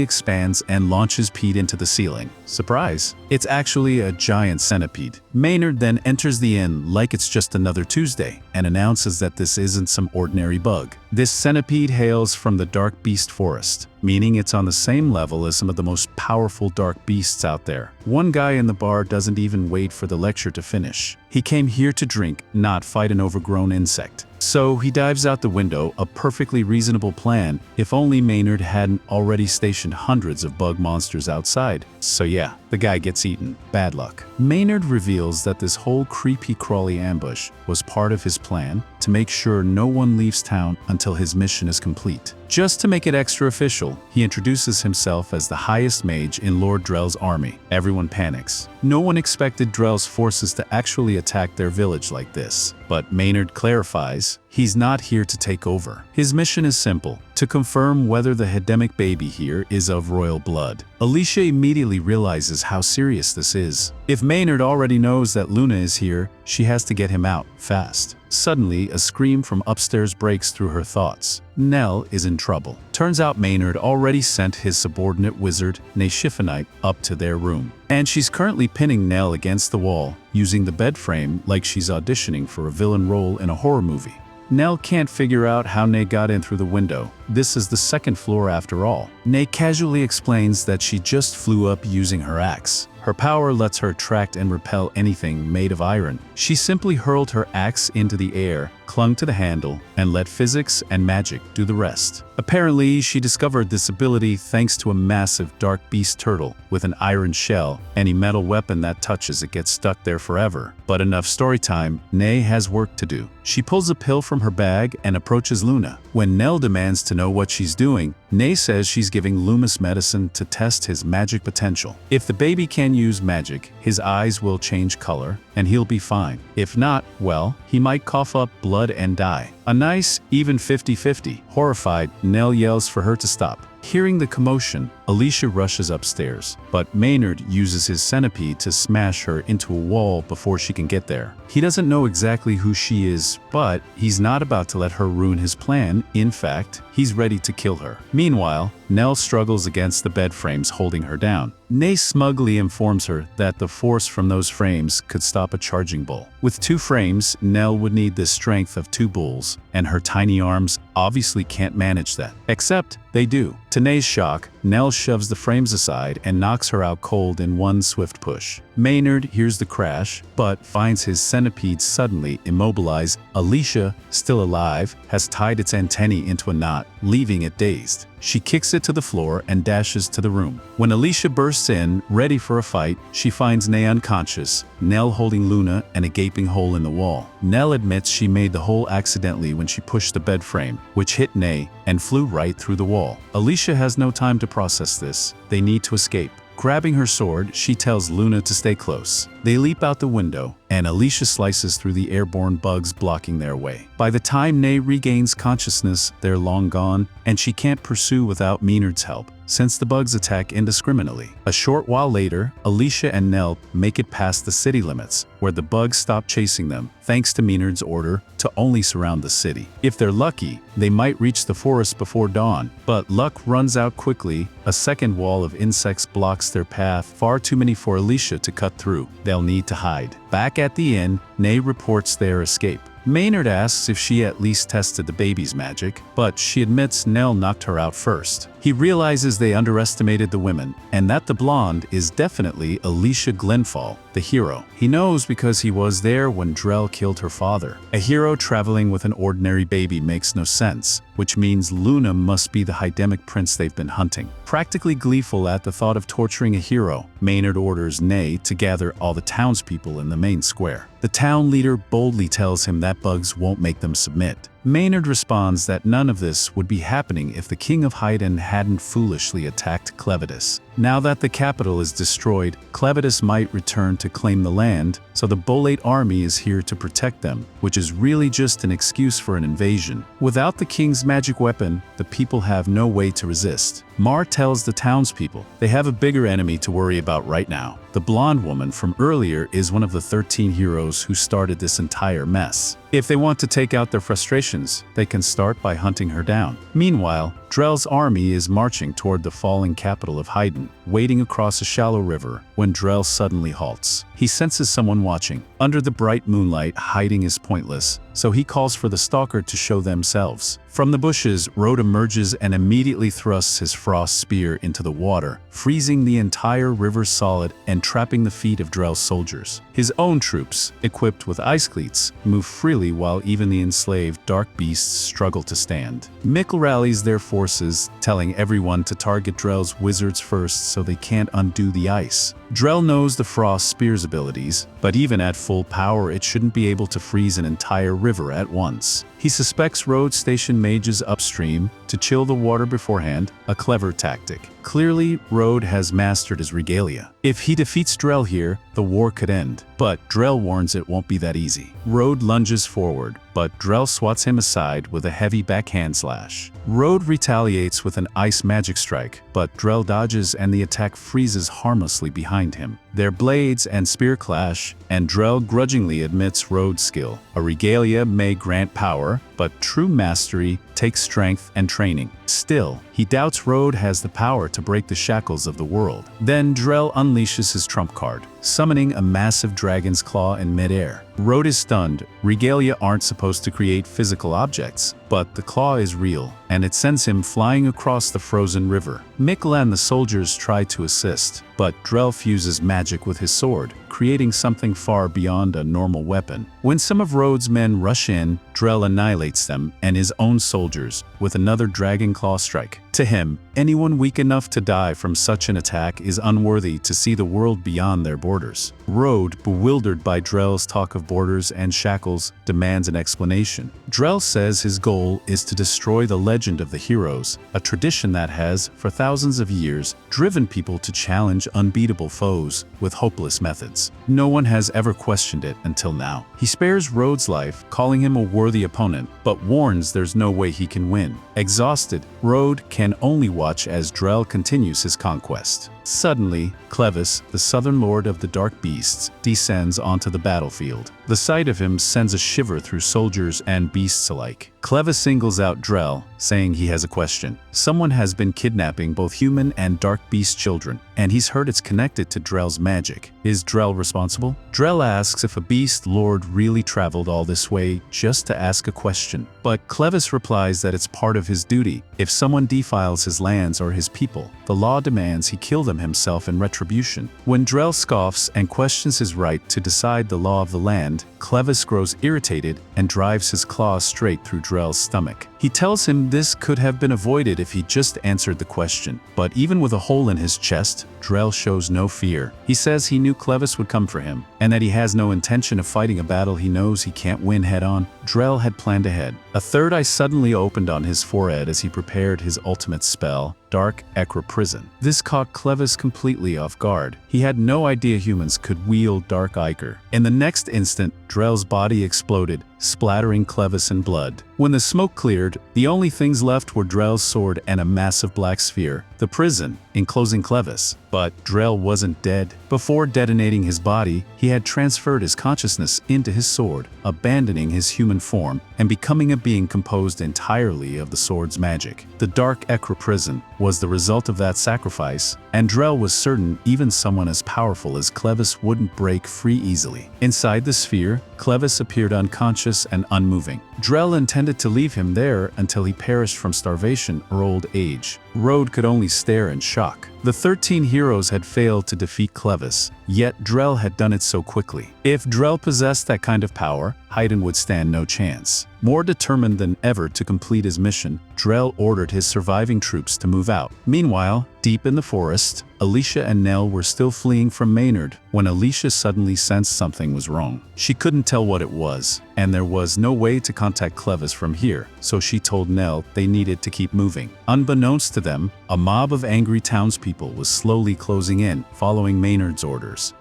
expands and launches Pete into the ceiling. Surprise! It's actually a giant centipede. Maynard then enters the inn like it's just another Tuesday and announces that this isn't some ordinary bug. This centipede hails from the dark beast forest, meaning it's on the same level as some of the most powerful dark beasts out there. One guy in the bar doesn't even wait for the lecture to finish. He came here to drink, not fight an overgrown insect. So he dives out the window, a perfectly reasonable plan if only Maynard hadn't already stationed hundreds of bug monsters outside. So yeah, the guy gets eaten. Bad luck. Maynard reveals that this whole creepy crawly ambush was part of his plan to make sure no one leaves town until his mission is complete. Just to make it extra official, he introduces himself as the highest mage in Lord Drell's army. Everyone panics. No one expected Drell's forces to actually attack their village like this. But Maynard clarifies, he's not here to take over. His mission is simple, to confirm whether the Heidemic baby here is of royal blood. Alicia immediately realizes how serious this is. If Maynard already knows that Luna is here, she has to get him out, fast. Suddenly, a scream from upstairs breaks through her thoughts. Nell is in trouble. Turns out Maynard already sent his subordinate wizard, Neller, up to their room. And she's currently pinning Nell against the wall, using the bed frame like she's auditioning for a villain role in a horror movie. Nell can't figure out how Ney got in through the window, this is the second floor after all. Ney casually explains that she just flew up using her axe. Her power lets her attract and repel anything made of iron. She simply hurled her axe into the air, clung to the handle, and let physics and magic do the rest. Apparently, she discovered this ability thanks to a massive dark beast turtle with an iron shell. Any metal weapon that touches it gets stuck there forever. But enough story time, Ney has work to do. She pulls a pill from her bag and approaches Luna. When Nell demands to know what she's doing, Ney says she's giving Loomis medicine to test his magic potential. If the baby can use magic, his eyes will change color and he'll be fine. If not, well, he might cough up blood and die. A nice, even 50-50. Horrified, Nell yells for her to stop. Hearing the commotion, Alicia rushes upstairs, but Maynard uses his centipede to smash her into a wall before she can get there. He doesn't know exactly who she is, but he's not about to let her ruin his plan. In fact, he's ready to kill her. Meanwhile, Nell struggles against the bed frames holding her down. Ney smugly informs her that the force from those frames could stop a charging bull. With 2 frames, Nell would need the strength of 2 bulls, and her tiny arms obviously can't manage that. Except they do. To Ney's shock, Nell shoves the frames aside and knocks her out cold in one swift push. Maynard hears the crash, but finds his centipede suddenly immobilized. Alicia, still alive, has tied its antennae into a knot, leaving it dazed. She kicks it to the floor and dashes to the room. When Alicia bursts in, ready for a fight, she finds Ney unconscious, Nell holding Luna and a gaping hole in the wall. Nell admits she made the hole accidentally when she pushed the bed frame, which hit Ney and flew right through the wall. Alicia has no time to process this. They need to escape. Grabbing her sword, she tells Luna to stay close. They leap out the window, and Alicia slices through the airborne bugs blocking their way. By the time Ney regains consciousness, they're long gone, and she can't pursue without Maynard's help, since the bugs attack indiscriminately. A short while later, Alicia and Nell make it past the city limits, where the bugs stop chasing them, thanks to Maynard's order to only surround the city. If they're lucky, they might reach the forest before dawn, but luck runs out quickly. A second wall of insects blocks their path, far too many for Alicia to cut through. They'll need to hide. Back at the inn, Ney reports their escape. Maynard asks if she at least tested the baby's magic, but she admits Nell knocked her out first. He realizes they underestimated the women, and that the blonde is definitely Alicia Glenfall, the hero. He knows because he was there when Drell killed her father. A hero traveling with an ordinary baby makes no sense, which means Luna must be the Heidemic prince they've been hunting. Practically gleeful at the thought of torturing a hero, Maynard orders Ney to gather all the townspeople in the main square. The town leader boldly tells him that bugs won't make them submit. Maynard responds that none of this would be happening if the king of Heiden hadn't foolishly attacked Clevitus. Now that the capital is destroyed, Clevitus might return to claim the land, so the Bolate army is here to protect them, which is really just an excuse for an invasion. Without the king's magic weapon, the people have no way to resist. Mar tells the townspeople they have a bigger enemy to worry about right now. The blonde woman from earlier is one of the 13 heroes who started this entire mess. If they want to take out their frustrations, they can start by hunting her down. Meanwhile, Drell's army is marching toward the falling capital of Heiden, wading across a shallow river when Drell suddenly halts. He senses someone watching. Under the bright moonlight, hiding is pointless, so he calls for the stalker to show themselves. From the bushes, Rode emerges and immediately thrusts his frost spear into the water, freezing the entire river solid and trapping the feet of Drell's soldiers. His own troops, equipped with ice cleats, move freely while even the enslaved dark beasts struggle to stand. Mikkel rallies their forces, telling everyone to target Drell's wizards first so they can't undo the ice. Drell knows the frost spear's abilities, but even at full power it shouldn't be able to freeze an entire river at once. He suspects Rode stationed mages upstream to chill the water beforehand, a clever tactic. Clearly, Rode has mastered his regalia. If he defeats Drell here, the war could end. But Drell warns it won't be that easy. Rode lunges forward, but Drell swats him aside with a heavy backhand slash. Rode retaliates with an ice magic strike, but Drell dodges and the attack freezes harmlessly behind him. Their blades and spear clash, and Drell grudgingly admits Rode's skill. A regalia may grant power, but true mastery takes strength and training. Still, he doubts Rode has the power to break the shackles of the world. Then Drell unleashes his trump card, summoning a massive dragon's claw in midair. Rode is stunned. Regalia aren't supposed to create physical objects, but the claw is real, and it sends him flying across the frozen river. Mikkel and the soldiers try to assist, but Drell fuses magic with his sword, creating something far beyond a normal weapon. When some of Rhodes' men rush in, Drell annihilates them and his own soldiers with another dragon claw strike. To him, anyone weak enough to die from such an attack is unworthy to see the world beyond their borders. Rhodes, bewildered by Drell's talk of borders and shackles, demands an explanation. Drell says his goal is to destroy the legend of the heroes, a tradition that has, for thousands of years, driven people to challenge unbeatable foes with hopeless methods. No one has ever questioned it until now. He spares Rhodes' life, calling him a worthy opponent, but warns there's no way he can win. Exhausted, Rhodes can only watch as Drell continues his conquest. Suddenly, Clevitus, the southern lord of the dark beasts, descends onto the battlefield. The sight of him sends a shiver through soldiers and beasts alike. Clevitus singles out Drell, saying he has a question. Someone has been kidnapping both human and dark beast children, and he's heard it's connected to Drell's magic. Is Drell responsible? Drell asks if a beast lord really traveled all this way just to ask a question. But Clevitus replies that it's part of his duty. If someone defiles his lands or his people, the law demands he kill them himself in retribution. When Drell scoffs and questions his right to decide the law of the land, Clevitus grows irritated and drives his claws straight through Drell's stomach. He tells him this could have been avoided if he just answered the question. But even with a hole in his chest, Drell shows no fear. He says he knew Clevitus would come for him, and that he has no intention of fighting a battle he knows he can't win head-on. Drell had planned ahead. A third eye suddenly opened on his forehead as he prepared his ultimate spell, Dark Echra Prison. This caught Clevitus completely off guard. He had no idea humans could wield Dark Ichor. In the next instant, Drell's body exploded, splattering Clevitus in blood. When the smoke cleared, the only things left were Drell's sword and a massive black sphere, the prison, enclosing Clevitus. But Drell wasn't dead. Before detonating his body, he had transferred his consciousness into his sword, abandoning his human form and becoming a being composed entirely of the sword's magic. The Dark Echra Prison was the result of that sacrifice, and Drell was certain even someone as powerful as Clevitus wouldn't break free easily. Inside the sphere, Clevitus appeared unconscious and unmoving. Drell intended to leave him there until he perished from starvation or old age. Rhodes could only stare in shock. The 13 heroes had failed to defeat Clevitus, yet Drell had done it so quickly. If Drell possessed that kind of power, Heiden would stand no chance. More determined than ever to complete his mission, Drell ordered his surviving troops to move out. Meanwhile, deep in the forest, Alicia and Nell were still fleeing from Maynard when Alicia suddenly sensed something was wrong. She couldn't tell what it was, and there was no way to contact Clevitus from here, so she told Nell they needed to keep moving. Unbeknownst to them, a mob of angry townspeople was slowly closing in, following Maynard's orders.